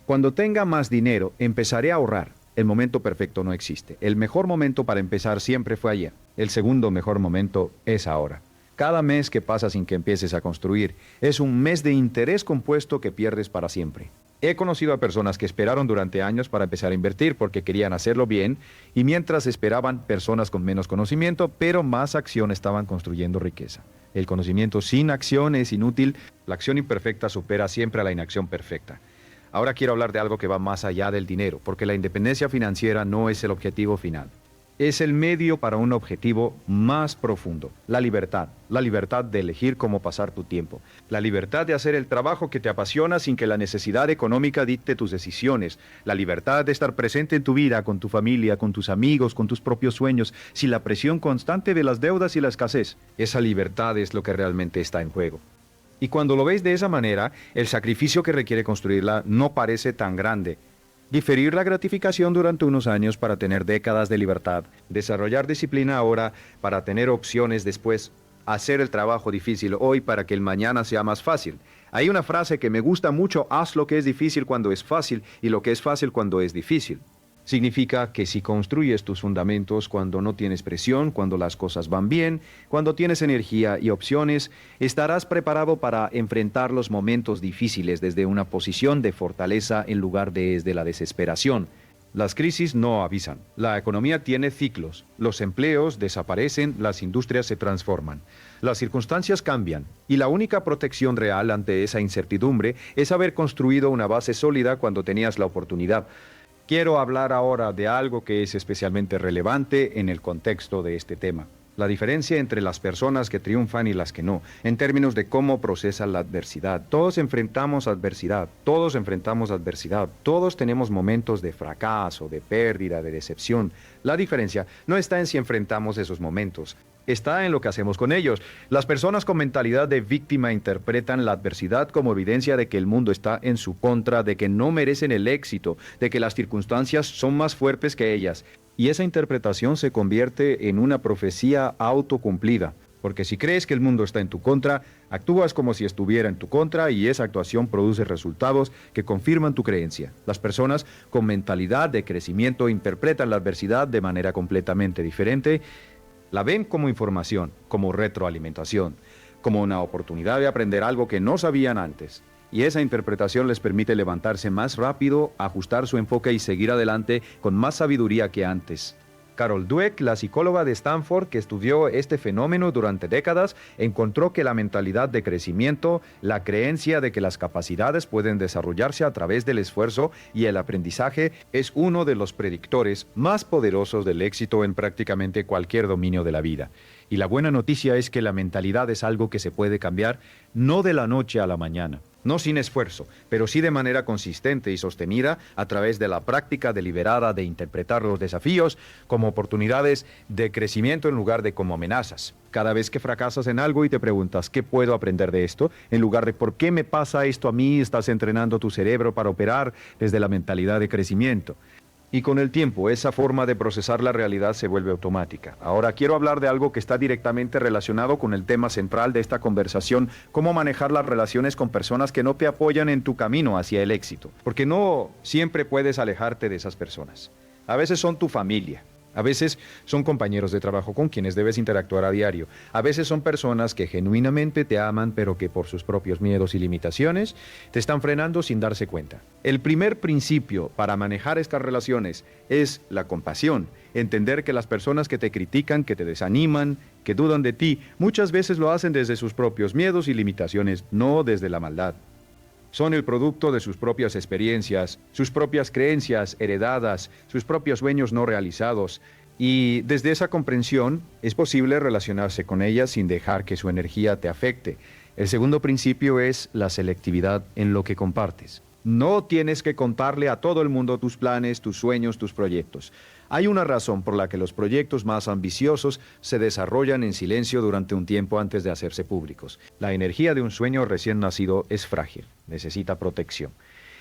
Cuando tenga más dinero, empezaré a ahorrar. El momento perfecto no existe. El mejor momento para empezar siempre fue ayer. El segundo mejor momento es ahora. Cada mes que pasa sin que empieces a construir es un mes de interés compuesto que pierdes para siempre. He conocido a personas que esperaron durante años para empezar a invertir porque querían hacerlo bien y mientras esperaban, personas con menos conocimiento, pero más acción estaban construyendo riqueza. El conocimiento sin acción es inútil. La acción imperfecta supera siempre a la inacción perfecta. Ahora quiero hablar de algo que va más allá del dinero, porque la independencia financiera no es el objetivo final. Es el medio para un objetivo más profundo, la libertad de elegir cómo pasar tu tiempo, la libertad de hacer el trabajo que te apasiona sin que la necesidad económica dicte tus decisiones, la libertad de estar presente en tu vida, con tu familia, con tus amigos, con tus propios sueños, sin la presión constante de las deudas y la escasez. Esa libertad es lo que realmente está en juego. Y cuando lo ves de esa manera, el sacrificio que requiere construirla no parece tan grande. Diferir la gratificación durante unos años para tener décadas de libertad, desarrollar disciplina ahora para tener opciones después, hacer el trabajo difícil hoy para que el mañana sea más fácil. Hay una frase que me gusta mucho: haz lo que es difícil cuando es fácil y lo que es fácil cuando es difícil. Significa que si construyes tus fundamentos cuando no tienes presión, cuando las cosas van bien, cuando tienes energía y opciones, estarás preparado para enfrentar los momentos difíciles desde una posición de fortaleza en lugar de desde la desesperación. Las crisis no avisan. La economía tiene ciclos. Los empleos desaparecen, las industrias se transforman. Las circunstancias cambian y la única protección real ante esa incertidumbre es haber construido una base sólida cuando tenías la oportunidad. Quiero hablar ahora de algo que es especialmente relevante en el contexto de este tema. La diferencia entre las personas que triunfan y las que no, en términos de cómo procesan la adversidad. Todos enfrentamos adversidad, todos tenemos momentos de fracaso, de pérdida, de decepción. La diferencia no está en si enfrentamos esos momentos. está en lo que hacemos con ellos. Las personas con mentalidad de víctima interpretan la adversidad como evidencia de que el mundo está en su contra, de que no merecen el éxito, de que las circunstancias son más fuertes que ellas. Y esa interpretación se convierte en una profecía autocumplida. Porque si crees que el mundo está en tu contra, actúas como si estuviera en tu contra y esa actuación produce resultados que confirman tu creencia. Las personas con mentalidad de crecimiento interpretan la adversidad de manera completamente diferente. La ven como información, como retroalimentación, como una oportunidad de aprender algo que no sabían antes. Y esa interpretación les permite levantarse más rápido, ajustar su enfoque y seguir adelante con más sabiduría que antes. Carol Dweck, la psicóloga de Stanford que estudió este fenómeno durante décadas, encontró que la mentalidad de crecimiento, la creencia de que las capacidades pueden desarrollarse a través del esfuerzo y el aprendizaje, es uno de los predictores más poderosos del éxito en prácticamente cualquier dominio de la vida. Y la buena noticia es que la mentalidad es algo que se puede cambiar no de la noche a la mañana. No sin esfuerzo, pero sí de manera consistente y sostenida a través de la práctica deliberada de interpretar los desafíos como oportunidades de crecimiento en lugar de como amenazas. Cada vez que fracasas en algo y te preguntas ¿qué puedo aprender de esto? En lugar de ¿por qué me pasa esto a mí? Estás entrenando tu cerebro para operar desde la mentalidad de crecimiento. Y con el tiempo, esa forma de procesar la realidad se vuelve automática. Ahora quiero hablar de algo que está directamente relacionado con el tema central de esta conversación, cómo manejar las relaciones con personas que no te apoyan en tu camino hacia el éxito. Porque no siempre puedes alejarte de esas personas. A veces son tu familia. A veces son compañeros de trabajo con quienes debes interactuar a diario. A veces son personas que genuinamente te aman, pero que por sus propios miedos y limitaciones te están frenando sin darse cuenta. El primer principio para manejar estas relaciones es la compasión. Entender que las personas que te critican, que te desaniman, que dudan de ti, muchas veces lo hacen desde sus propios miedos y limitaciones, no desde la maldad. Son el producto de sus propias experiencias, sus propias creencias heredadas, sus propios sueños no realizados. Y desde esa comprensión es posible relacionarse con ellas sin dejar que su energía te afecte. El segundo principio es la selectividad en lo que compartes. No tienes que contarle a todo el mundo tus planes, tus sueños, tus proyectos. Hay una razón por la que los proyectos más ambiciosos se desarrollan en silencio durante un tiempo antes de hacerse públicos. La energía de un sueño recién nacido es frágil, necesita protección.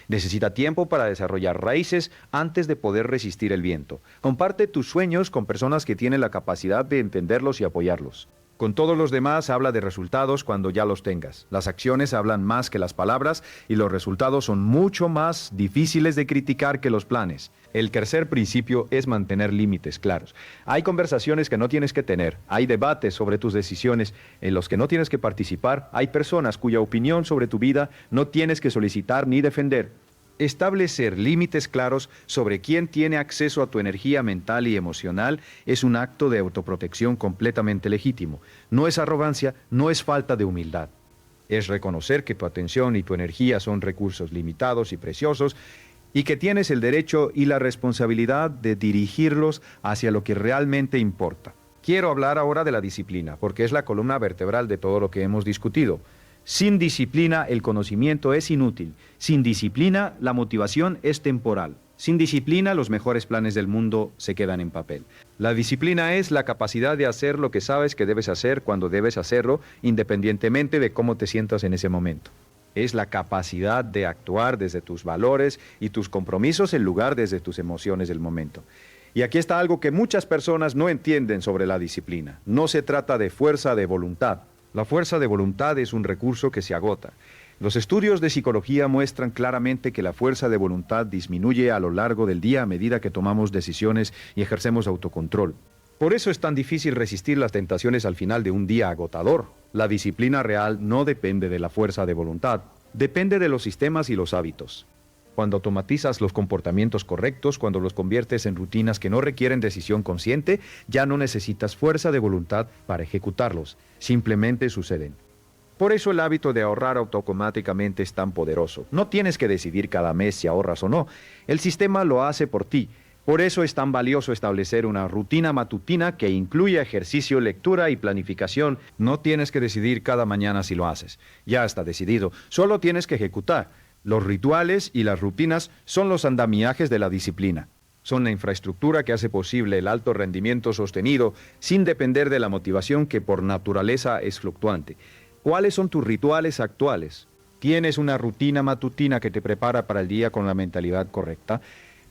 Necesita tiempo para desarrollar raíces antes de poder resistir el viento. Comparte tus sueños con personas que tienen la capacidad de entenderlos y apoyarlos. Con todos los demás habla de resultados cuando ya los tengas. Las acciones hablan más que las palabras y los resultados son mucho más difíciles de criticar que los planes. El tercer principio es mantener límites claros. Hay conversaciones que no tienes que tener, hay debates sobre tus decisiones en los que no tienes que participar, hay personas cuya opinión sobre tu vida no tienes que solicitar ni defender. Establecer límites claros sobre quién tiene acceso a tu energía mental y emocional es un acto de autoprotección completamente legítimo. No es arrogancia, no es falta de humildad. Es reconocer que tu atención y tu energía son recursos limitados y preciosos y que tienes el derecho y la responsabilidad de dirigirlos hacia lo que realmente importa. Quiero hablar ahora de la disciplina, porque es la columna vertebral de todo lo que hemos discutido. Sin disciplina, el conocimiento es inútil. Sin disciplina, la motivación es temporal. Sin disciplina, los mejores planes del mundo se quedan en papel. La disciplina es la capacidad de hacer lo que sabes que debes hacer cuando debes hacerlo, independientemente de cómo te sientas en ese momento. Es la capacidad de actuar desde tus valores y tus compromisos en lugar desde tus emociones del momento. Y aquí está algo que muchas personas no entienden sobre la disciplina. No se trata de fuerza de voluntad. La fuerza de voluntad es un recurso que se agota. Los estudios de psicología muestran claramente que la fuerza de voluntad disminuye a lo largo del día a medida que tomamos decisiones y ejercemos autocontrol. Por eso es tan difícil resistir las tentaciones al final de un día agotador. La disciplina real no depende de la fuerza de voluntad, depende de los sistemas y los hábitos. Cuando automatizas los comportamientos correctos, cuando los conviertes en rutinas que no requieren decisión consciente, ya no necesitas fuerza de voluntad para ejecutarlos, simplemente suceden. Por eso el hábito de ahorrar automáticamente es tan poderoso. No tienes que decidir cada mes si ahorras o no, el sistema lo hace por ti. Por eso es tan valioso establecer una rutina matutina que incluya ejercicio, lectura y planificación. No tienes que decidir cada mañana si lo haces, ya está decidido, solo tienes que ejecutar. Los rituales y las rutinas son los andamiajes de la disciplina. Son la infraestructura que hace posible el alto rendimiento sostenido sin depender de la motivación que por naturaleza es fluctuante. ¿Cuáles son tus rituales actuales? ¿Tienes una rutina matutina que te prepara para el día con la mentalidad correcta?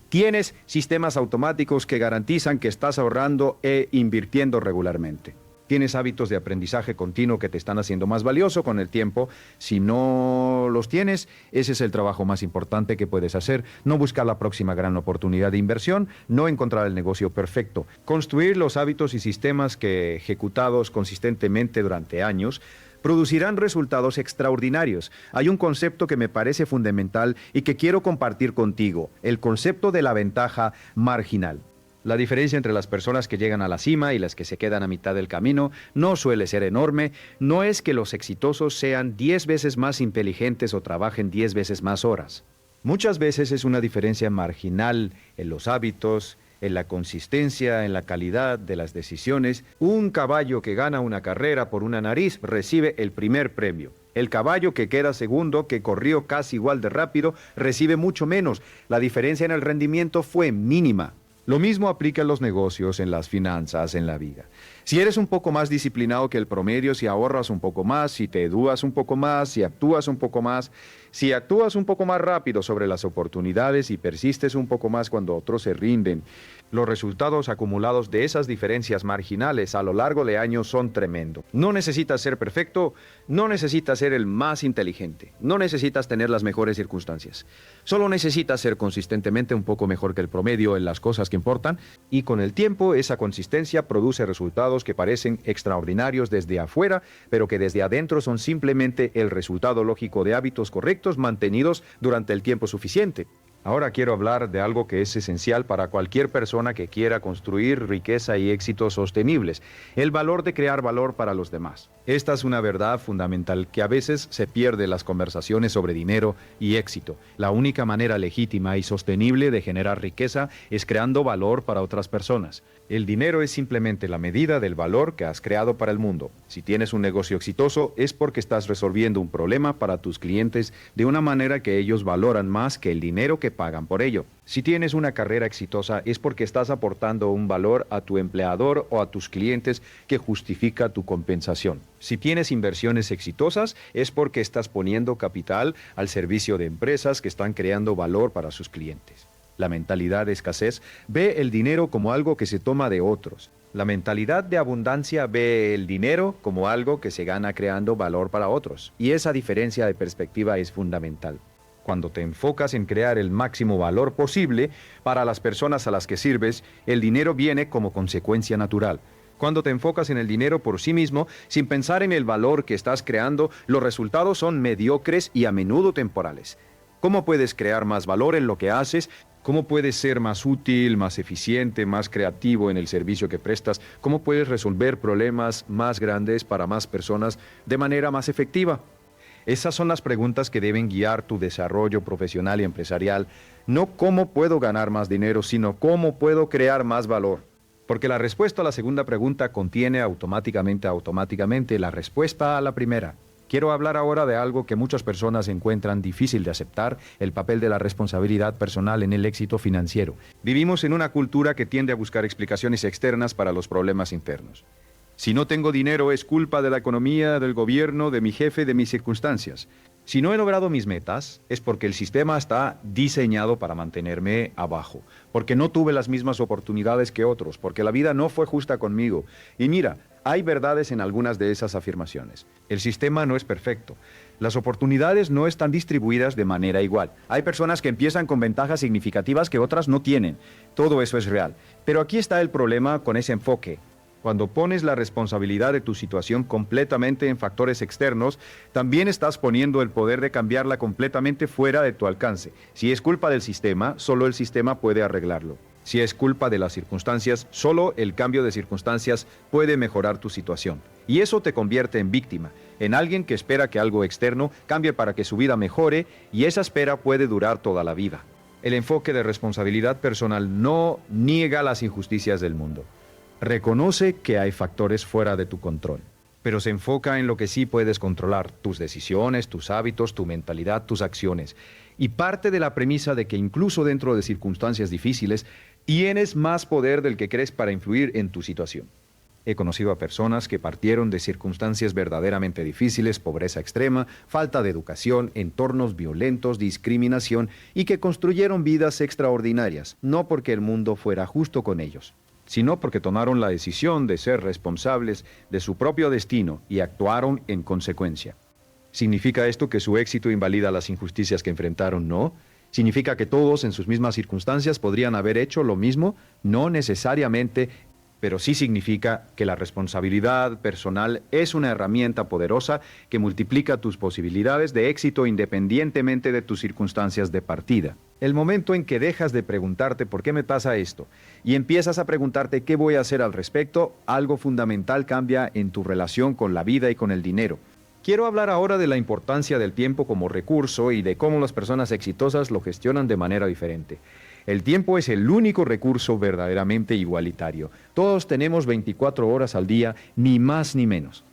¿Tienes sistemas automáticos que garantizan que estás ahorrando e invirtiendo regularmente? ¿Tienes hábitos de aprendizaje continuo que te están haciendo más valioso con el tiempo? Si no los tienes, ese es el trabajo más importante que puedes hacer. No buscar la próxima gran oportunidad de inversión, no encontrar el negocio perfecto. Construir los hábitos y sistemas que, ejecutados consistentemente durante años, producirán resultados extraordinarios. Hay un concepto que me parece fundamental y que quiero compartir contigo, el concepto de la ventaja marginal. La diferencia entre las personas que llegan a la cima y las que se quedan a mitad del camino no suele ser enorme. No es que los exitosos sean 10 veces más inteligentes o trabajen 10 veces más horas. Muchas veces es una diferencia marginal en los hábitos, en la consistencia, en la calidad de las decisiones. Un caballo que gana una carrera por una nariz recibe el primer premio. El caballo que queda segundo, que corrió casi igual de rápido, recibe mucho menos. La diferencia en el rendimiento fue mínima. Lo mismo aplica en los negocios, en las finanzas, en la vida. Si eres un poco más disciplinado que el promedio, si ahorras un poco más, si te edúas un poco más, si actúas un poco más, si actúas un poco más rápido sobre las oportunidades y persistes un poco más cuando otros se rinden, los resultados acumulados de esas diferencias marginales a lo largo de años son tremendos. No necesitas ser perfecto, no necesitas ser el más inteligente, no necesitas tener las mejores circunstancias. Solo necesitas ser consistentemente un poco mejor que el promedio en las cosas que importan, y con el tiempo esa consistencia produce resultados que parecen extraordinarios desde afuera, pero que desde adentro son simplemente el resultado lógico de hábitos correctos mantenidos durante el tiempo suficiente. Ahora quiero hablar de algo que es esencial para cualquier persona que quiera construir riqueza y éxitos sostenibles: el valor de crear valor para los demás. Esta es una verdad fundamental que a veces se pierde en las conversaciones sobre dinero y éxito. La única manera legítima y sostenible de generar riqueza es creando valor para otras personas. El dinero es simplemente la medida del valor que has creado para el mundo. Si tienes un negocio exitoso, es porque estás resolviendo un problema para tus clientes de una manera que ellos valoran más que el dinero que pagan por ello. Si tienes una carrera exitosa, es porque estás aportando un valor a tu empleador o a tus clientes que justifica tu compensación. Si tienes inversiones exitosas, es porque estás poniendo capital al servicio de empresas que están creando valor para sus clientes. La mentalidad de escasez ve el dinero como algo que se toma de otros. La mentalidad de abundancia ve el dinero como algo que se gana creando valor para otros. Y esa diferencia de perspectiva es fundamental. Cuando te enfocas en crear el máximo valor posible para las personas a las que sirves, el dinero viene como consecuencia natural. Cuando te enfocas en el dinero por sí mismo, sin pensar en el valor que estás creando, los resultados son mediocres y a menudo temporales. ¿Cómo puedes crear más valor en lo que haces? ¿Cómo puedes ser más útil, más eficiente, más creativo en el servicio que prestas? ¿Cómo puedes resolver problemas más grandes para más personas de manera más efectiva? Esas son las preguntas que deben guiar tu desarrollo profesional y empresarial. No cómo puedo ganar más dinero, sino cómo puedo crear más valor. Porque la respuesta a la segunda pregunta contiene automáticamente la respuesta a la primera. Quiero hablar ahora de algo que muchas personas encuentran difícil de aceptar: el papel de la responsabilidad personal en el éxito financiero. Vivimos en una cultura que tiende a buscar explicaciones externas para los problemas internos. Si no tengo dinero, es culpa de la economía, del gobierno, de mi jefe, de mis circunstancias. Si no he logrado mis metas, es porque el sistema está diseñado para mantenerme abajo, porque no tuve las mismas oportunidades que otros, porque la vida no fue justa conmigo. Y mira, hay verdades en algunas de esas afirmaciones. El sistema no es perfecto. Las oportunidades no están distribuidas de manera igual. Hay personas que empiezan con ventajas significativas que otras no tienen. Todo eso es real. Pero aquí está el problema con ese enfoque. Cuando pones la responsabilidad de tu situación completamente en factores externos, también estás poniendo el poder de cambiarla completamente fuera de tu alcance. Si es culpa del sistema, solo el sistema puede arreglarlo. Si es culpa de las circunstancias, solo el cambio de circunstancias puede mejorar tu situación. Y eso te convierte en víctima, en alguien que espera que algo externo cambie para que su vida mejore, y esa espera puede durar toda la vida. El enfoque de responsabilidad personal no niega las injusticias del mundo. Reconoce que hay factores fuera de tu control, pero se enfoca en lo que sí puedes controlar: tus decisiones, tus hábitos, tu mentalidad, tus acciones. Y parte de la premisa de que incluso dentro de circunstancias difíciles, Tienes más poder del que crees para influir en tu situación. He conocido a personas que partieron de circunstancias verdaderamente difíciles, pobreza extrema, falta de educación, entornos violentos, discriminación, y que construyeron vidas extraordinarias, no porque el mundo fuera justo con ellos, sino porque tomaron la decisión de ser responsables de su propio destino y actuaron en consecuencia. ¿Significa esto que su éxito invalida las injusticias que enfrentaron? No. ¿Significa que todos en sus mismas circunstancias podrían haber hecho lo mismo? No necesariamente, pero sí significa que la responsabilidad personal es una herramienta poderosa que multiplica tus posibilidades de éxito independientemente de tus circunstancias de partida. El momento en que dejas de preguntarte por qué me pasa esto y empiezas a preguntarte qué voy a hacer al respecto, algo fundamental cambia en tu relación con la vida y con el dinero. Quiero hablar ahora de la importancia del tiempo como recurso y de cómo las personas exitosas lo gestionan de manera diferente. El tiempo es el único recurso verdaderamente igualitario. Todos tenemos 24 horas al día, ni más ni menos.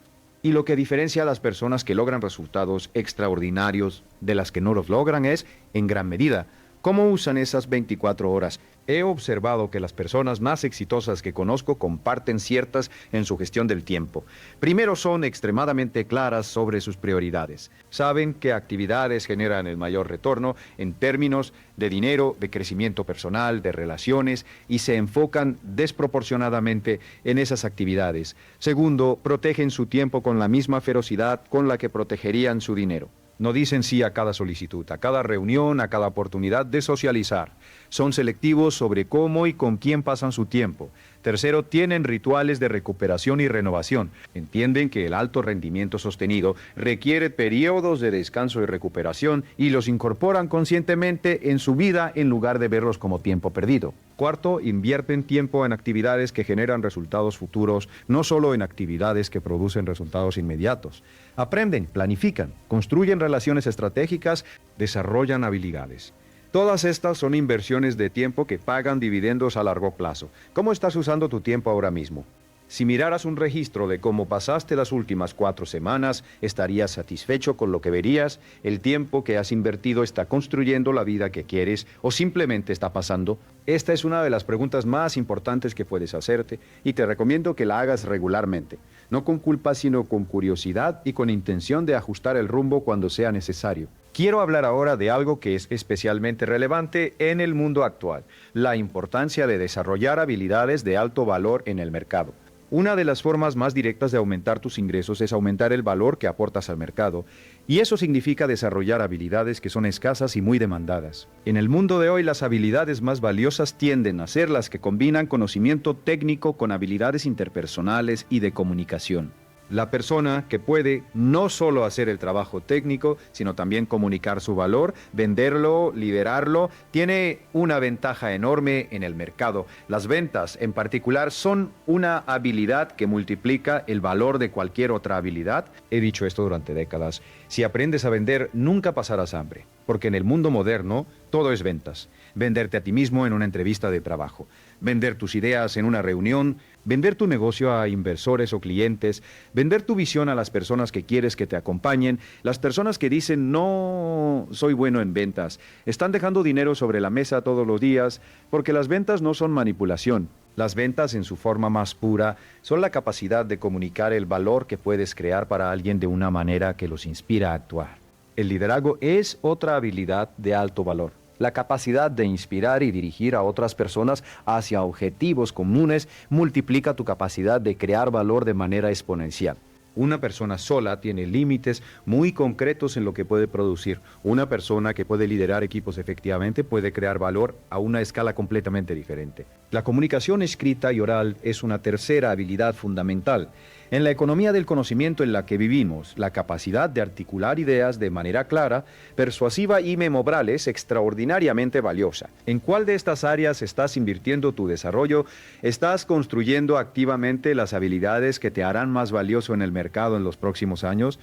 Y lo que diferencia a las personas que logran resultados extraordinarios de las que no los logran es, en gran medida, cómo usan esas 24 horas. He observado que las personas más exitosas que conozco comparten ciertas en su gestión del tiempo. Primero, son extremadamente claras sobre sus prioridades. Saben qué actividades generan el mayor retorno en términos de dinero, de crecimiento personal, de relaciones, y se enfocan desproporcionadamente en esas actividades. Segundo, protegen su tiempo con la misma ferocidad con la que protegerían su dinero. No dicen sí a cada solicitud, a cada reunión, a cada oportunidad de socializar. Son selectivos sobre cómo y con quién pasan su tiempo. Tercero, tienen rituales de recuperación y renovación. Entienden que el alto rendimiento sostenido requiere periodos de descanso y recuperación y los incorporan conscientemente en su vida en lugar de verlos como tiempo perdido. Cuarto, invierten tiempo en actividades que generan resultados futuros, no solo en actividades que producen resultados inmediatos. Aprenden, planifican, construyen relaciones estratégicas, desarrollan habilidades. Todas estas son inversiones de tiempo que pagan dividendos a largo plazo. ¿Cómo estás usando tu tiempo ahora mismo? Si miraras un registro de cómo pasaste las últimas 4 semanas, ¿estarías satisfecho con lo que verías? ¿El tiempo que has invertido está construyendo la vida que quieres o simplemente está pasando? Esta es una de las preguntas más importantes que puedes hacerte y te recomiendo que la hagas regularmente. No con culpa, sino con curiosidad y con intención de ajustar el rumbo cuando sea necesario. Quiero hablar ahora de algo que es especialmente relevante en el mundo actual: la importancia de desarrollar habilidades de alto valor en el mercado. Una de las formas más directas de aumentar tus ingresos es aumentar el valor que aportas al mercado, y eso significa desarrollar habilidades que son escasas y muy demandadas. En el mundo de hoy, las habilidades más valiosas tienden a ser las que combinan conocimiento técnico con habilidades interpersonales y de comunicación. La persona que puede no solo hacer el trabajo técnico, sino también comunicar su valor, venderlo, liderarlo, tiene una ventaja enorme en el mercado. Las ventas, en particular, son una habilidad que multiplica el valor de cualquier otra habilidad. He dicho esto durante décadas. Si aprendes a vender, nunca pasarás hambre, porque en el mundo moderno todo es ventas. Venderte a ti mismo en una entrevista de trabajo, vender tus ideas en una reunión, vender tu negocio a inversores o clientes, vender tu visión a las personas que quieres que te acompañen. Las personas que dicen no soy bueno en ventas están dejando dinero sobre la mesa todos los días, porque las ventas no son manipulación. Las ventas en su forma más pura son la capacidad de comunicar el valor que puedes crear para alguien de una manera que los inspira a actuar. El liderazgo es otra habilidad de alto valor. La capacidad de inspirar y dirigir a otras personas hacia objetivos comunes multiplica tu capacidad de crear valor de manera exponencial. Una persona sola tiene límites muy concretos en lo que puede producir. Una persona que puede liderar equipos efectivamente puede crear valor a una escala completamente diferente. La comunicación escrita y oral es una tercera habilidad fundamental. En la economía del conocimiento en la que vivimos, la capacidad de articular ideas de manera clara, persuasiva y memorable es extraordinariamente valiosa. ¿En cuál de estas áreas estás invirtiendo tu desarrollo? ¿Estás construyendo activamente las habilidades que te harán más valioso en el mercado en los próximos años?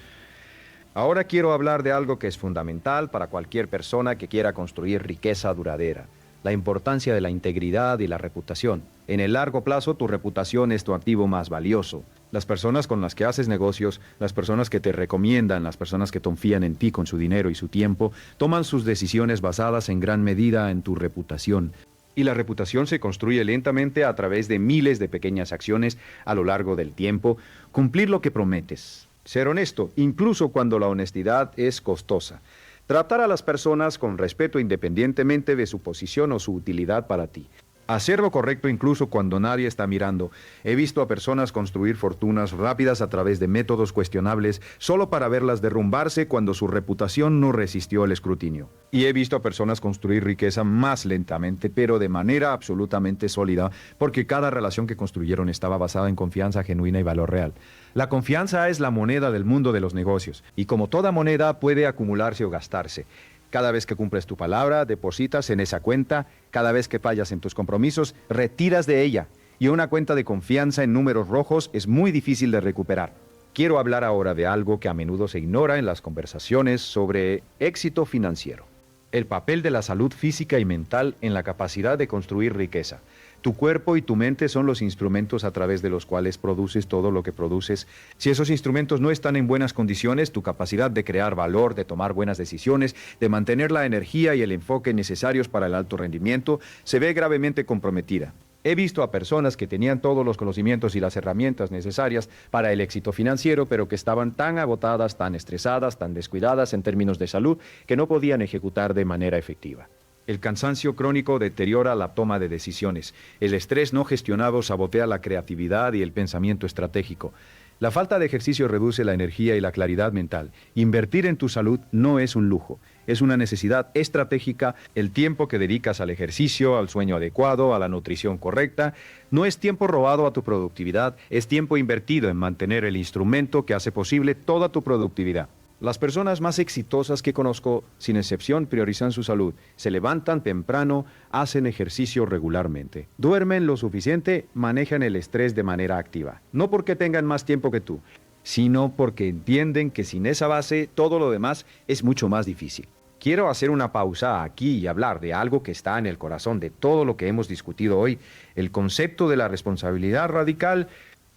Ahora quiero hablar de algo que es fundamental para cualquier persona que quiera construir riqueza duradera: la importancia de la integridad y la reputación. En el largo plazo, tu reputación es tu activo más valioso. Las personas con las que haces negocios, las personas que te recomiendan, las personas que confían en ti con su dinero y su tiempo, toman sus decisiones basadas en gran medida en tu reputación. Y la reputación se construye lentamente a través de miles de pequeñas acciones a lo largo del tiempo. Cumplir lo que prometes. Ser honesto, incluso cuando la honestidad es costosa. Tratar a las personas con respeto independientemente de su posición o su utilidad para ti. Hacer lo correcto incluso cuando nadie está mirando. He visto a personas construir fortunas rápidas a través de métodos cuestionables solo para verlas derrumbarse cuando su reputación no resistió el escrutinio. Y he visto a personas construir riqueza más lentamente, pero de manera absolutamente sólida, porque cada relación que construyeron estaba basada en confianza genuina y valor real. La confianza es la moneda del mundo de los negocios, y como toda moneda puede acumularse o gastarse. Cada vez que cumples tu palabra, depositas en esa cuenta. Cada vez que fallas en tus compromisos, retiras de ella. Y una cuenta de confianza en números rojos es muy difícil de recuperar. Quiero hablar ahora de algo que a menudo se ignora en las conversaciones sobre éxito financiero. El papel de la salud física y mental en la capacidad de construir riqueza. Tu cuerpo y tu mente son los instrumentos a través de los cuales produces todo lo que produces. Si esos instrumentos no están en buenas condiciones, tu capacidad de crear valor, de tomar buenas decisiones, de mantener la energía y el enfoque necesarios para el alto rendimiento, se ve gravemente comprometida. He visto a personas que tenían todos los conocimientos y las herramientas necesarias para el éxito financiero, pero que estaban tan agotadas, tan estresadas, tan descuidadas en términos de salud, que no podían ejecutar de manera efectiva. El cansancio crónico deteriora la toma de decisiones. El estrés no gestionado sabotea la creatividad y el pensamiento estratégico. La falta de ejercicio reduce la energía y la claridad mental. Invertir en tu salud no es un lujo, es una necesidad estratégica. El tiempo que dedicas al ejercicio, al sueño adecuado, a la nutrición correcta, no es tiempo robado a tu productividad, es tiempo invertido en mantener el instrumento que hace posible toda tu productividad. Las personas más exitosas que conozco, sin excepción, priorizan su salud. Se levantan temprano, hacen ejercicio regularmente. Duermen lo suficiente, manejan el estrés de manera activa. No porque tengan más tiempo que tú, sino porque entienden que sin esa base, todo lo demás es mucho más difícil. Quiero hacer una pausa aquí y hablar de algo que está en el corazón de todo lo que hemos discutido hoy, el concepto de la responsabilidad radical.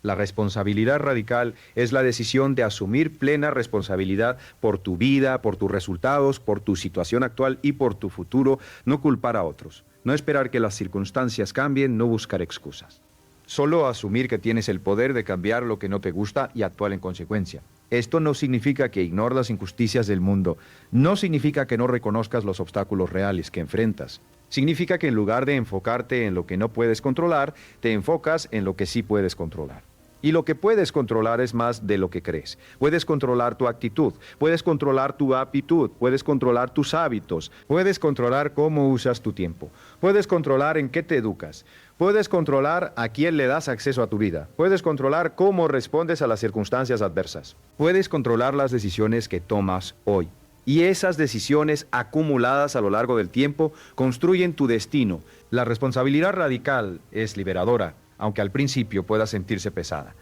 La responsabilidad radical es la decisión de asumir plena responsabilidad por tu vida, por tus resultados, por tu situación actual y por tu futuro, no culpar a otros, no esperar que las circunstancias cambien, no buscar excusas. Solo asumir que tienes el poder de cambiar lo que no te gusta y actuar en consecuencia. Esto no significa que ignores las injusticias del mundo, no significa que no reconozcas los obstáculos reales que enfrentas. Significa que en lugar de enfocarte en lo que no puedes controlar, te enfocas en lo que sí puedes controlar. Y lo que puedes controlar es más de lo que crees. Puedes controlar tu actitud, puedes controlar tu aptitud, puedes controlar tus hábitos, puedes controlar cómo usas tu tiempo, puedes controlar en qué te educas, puedes controlar a quién le das acceso a tu vida, puedes controlar cómo respondes a las circunstancias adversas, puedes controlar las decisiones que tomas hoy. Y esas decisiones acumuladas a lo largo del tiempo construyen tu destino. La responsabilidad radical es liberadora, aunque al principio pueda sentirse pesada.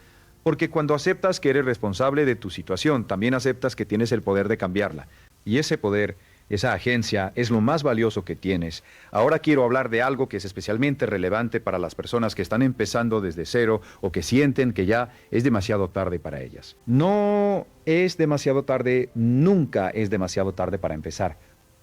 Porque cuando aceptas que eres responsable de tu situación, también aceptas que tienes el poder de cambiarla. Y ese poder, esa agencia, es lo más valioso que tienes. Ahora quiero hablar de algo que es especialmente relevante para las personas que están empezando desde cero o que sienten que ya es demasiado tarde para ellas. No es demasiado tarde, nunca es demasiado tarde para empezar.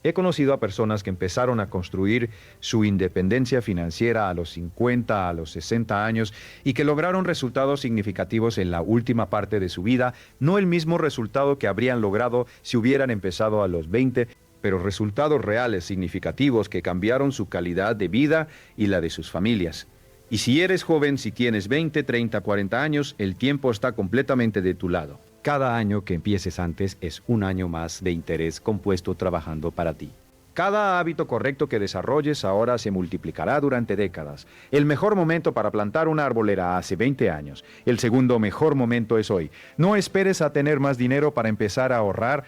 He conocido a personas que empezaron a construir su independencia financiera a los 50, a los 60 años y que lograron resultados significativos en la última parte de su vida, no el mismo resultado que habrían logrado si hubieran empezado a los 20, pero resultados reales significativos que cambiaron su calidad de vida y la de sus familias. Y si eres joven, si tienes 20, 30, 40 años, el tiempo está completamente de tu lado. Cada año que empieces antes es un año más de interés compuesto trabajando para ti. Cada hábito correcto que desarrolles ahora se multiplicará durante décadas. El mejor momento para plantar una arbolera hace 20 años. El segundo mejor momento es hoy. No esperes a tener más dinero para empezar a ahorrar.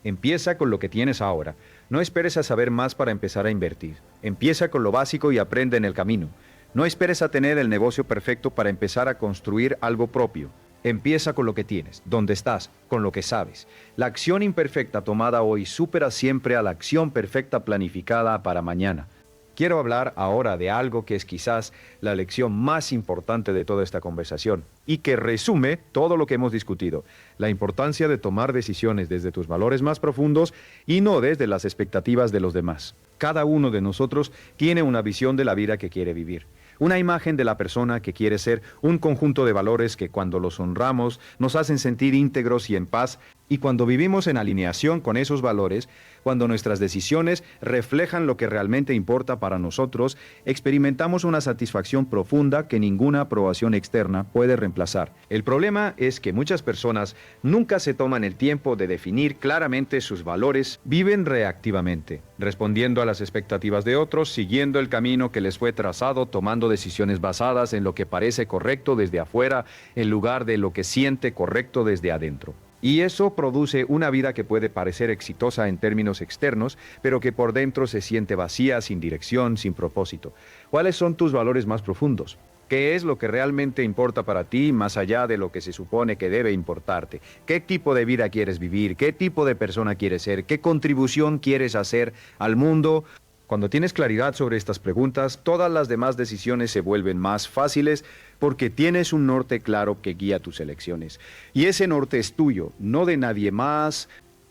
Empieza con lo que tienes ahora. No esperes a saber más para empezar a invertir. Empieza con lo básico y aprende en el camino. No esperes a tener el negocio perfecto para empezar a construir algo propio. Empieza con lo que tienes, donde estás, con lo que sabes. La acción imperfecta tomada hoy supera siempre a la acción perfecta planificada para mañana. Quiero hablar ahora de algo que es quizás la lección más importante de toda esta conversación y que resume todo lo que hemos discutido. La importancia de tomar decisiones desde tus valores más profundos y no desde las expectativas de los demás. Cada uno de nosotros tiene una visión de la vida que quiere vivir. Una imagen de la persona que quiere ser, un conjunto de valores que cuando los honramos nos hacen sentir íntegros y en paz, y cuando vivimos en alineación con esos valores, cuando nuestras decisiones reflejan lo que realmente importa para nosotros, experimentamos una satisfacción profunda que ninguna aprobación externa puede reemplazar. El problema es que muchas personas nunca se toman el tiempo de definir claramente sus valores, viven reactivamente, respondiendo a las expectativas de otros, siguiendo el camino que les fue trazado, tomando decisiones basadas en lo que parece correcto desde afuera, en lugar de lo que siente correcto desde adentro. Y eso produce una vida que puede parecer exitosa en términos externos, pero que por dentro se siente vacía, sin dirección, sin propósito. ¿Cuáles son tus valores más profundos? ¿Qué es lo que realmente importa para ti, más allá de lo que se supone que debe importarte? ¿Qué tipo de vida quieres vivir? ¿Qué tipo de persona quieres ser? ¿Qué contribución quieres hacer al mundo? Cuando tienes claridad sobre estas preguntas, todas las demás decisiones se vuelven más fáciles porque tienes un norte claro que guía tus elecciones. Y ese norte es tuyo, no de nadie más.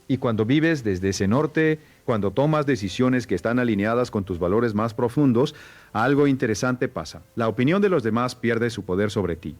Y cuando vives desde ese norte, cuando tomas decisiones que están alineadas con tus valores más profundos, algo interesante pasa. La opinión de los demás pierde su poder sobre ti.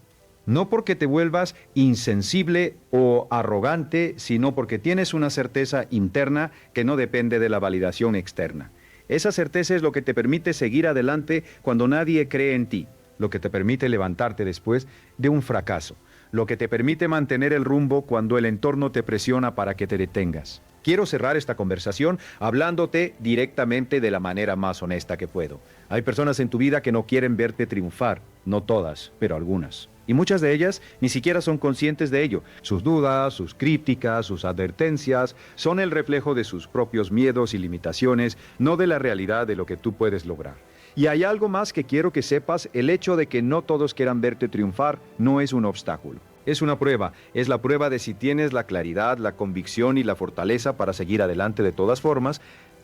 No porque te vuelvas insensible o arrogante, sino porque tienes una certeza interna que no depende de la validación externa. Esa certeza es lo que te permite seguir adelante cuando nadie cree en ti, lo que te permite levantarte después de un fracaso, lo que te permite mantener el rumbo cuando el entorno te presiona para que te detengas. Quiero cerrar esta conversación hablándote directamente de la manera más honesta que puedo. Hay personas en tu vida que no quieren verte triunfar, no todas, pero algunas. Y muchas de ellas ni siquiera son conscientes de ello. Sus dudas, sus críticas, sus advertencias son el reflejo de sus propios miedos y limitaciones, no de la realidad de lo que tú puedes lograr. Y hay algo más que quiero que sepas: el hecho de que no todos quieran verte triunfar no es un obstáculo. Es una prueba, es la prueba de si tienes la claridad, la convicción y la fortaleza para seguir adelante de todas formas,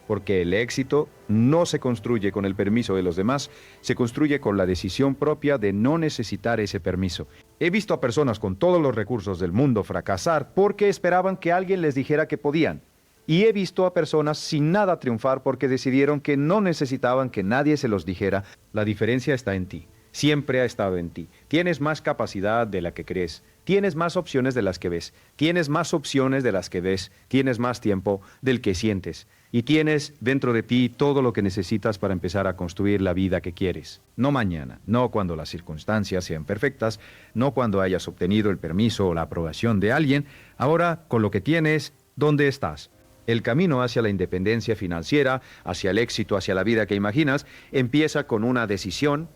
porque el éxito no se construye con el permiso de los demás, se construye con la decisión propia de no necesitar ese permiso. He visto a personas con todos los recursos del mundo fracasar porque esperaban que alguien les dijera que podían. Y he visto a personas sin nada triunfar porque decidieron que no necesitaban que nadie se los dijera. La diferencia está en ti. Siempre ha estado en ti. Tienes más capacidad de la que crees. Tienes más opciones de las que ves. Tienes más opciones de las que ves. Tienes más tiempo del que sientes. Y tienes dentro de ti todo lo que necesitas para empezar a construir la vida que quieres. No mañana, no cuando las circunstancias sean perfectas, no cuando hayas obtenido el permiso o la aprobación de alguien. Ahora, con lo que tienes, ¿dónde estás? El camino hacia la independencia financiera, hacia el éxito, hacia la vida que imaginas, empieza con una decisión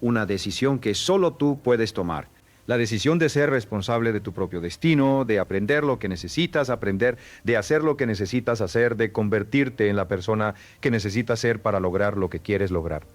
que solo tú puedes tomar. La decisión de ser responsable de tu propio destino, de aprender lo que necesitas aprender, de hacer lo que necesitas hacer, de convertirte en la persona que necesitas ser para lograr lo que quieres lograr.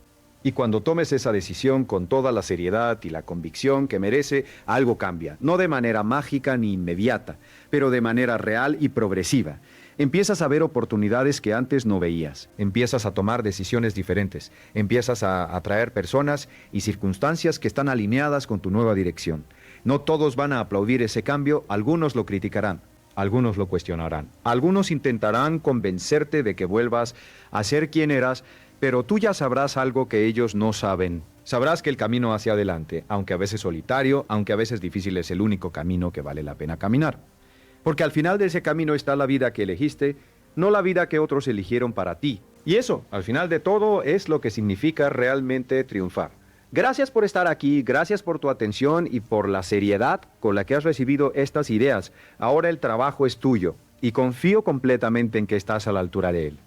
Y cuando tomes esa decisión con toda la seriedad y la convicción que merece, algo cambia. No de manera mágica ni inmediata, pero de manera real y progresiva. Empiezas a ver oportunidades que antes no veías. Empiezas a tomar decisiones diferentes. Empiezas a atraer personas y circunstancias que están alineadas con tu nueva dirección. No todos van a aplaudir ese cambio, algunos lo criticarán, algunos lo cuestionarán. Algunos intentarán convencerte de que vuelvas a ser quien eras, pero tú ya sabrás algo que ellos no saben. Sabrás que el camino hacia adelante, aunque a veces solitario, aunque a veces difícil, es el único camino que vale la pena caminar. Porque al final de ese camino está la vida que elegiste, no la vida que otros eligieron para ti. Y eso, al final de todo, es lo que significa realmente triunfar. Gracias por estar aquí, gracias por tu atención y por la seriedad con la que has recibido estas ideas. Ahora el trabajo es tuyo y confío completamente en que estás a la altura de él.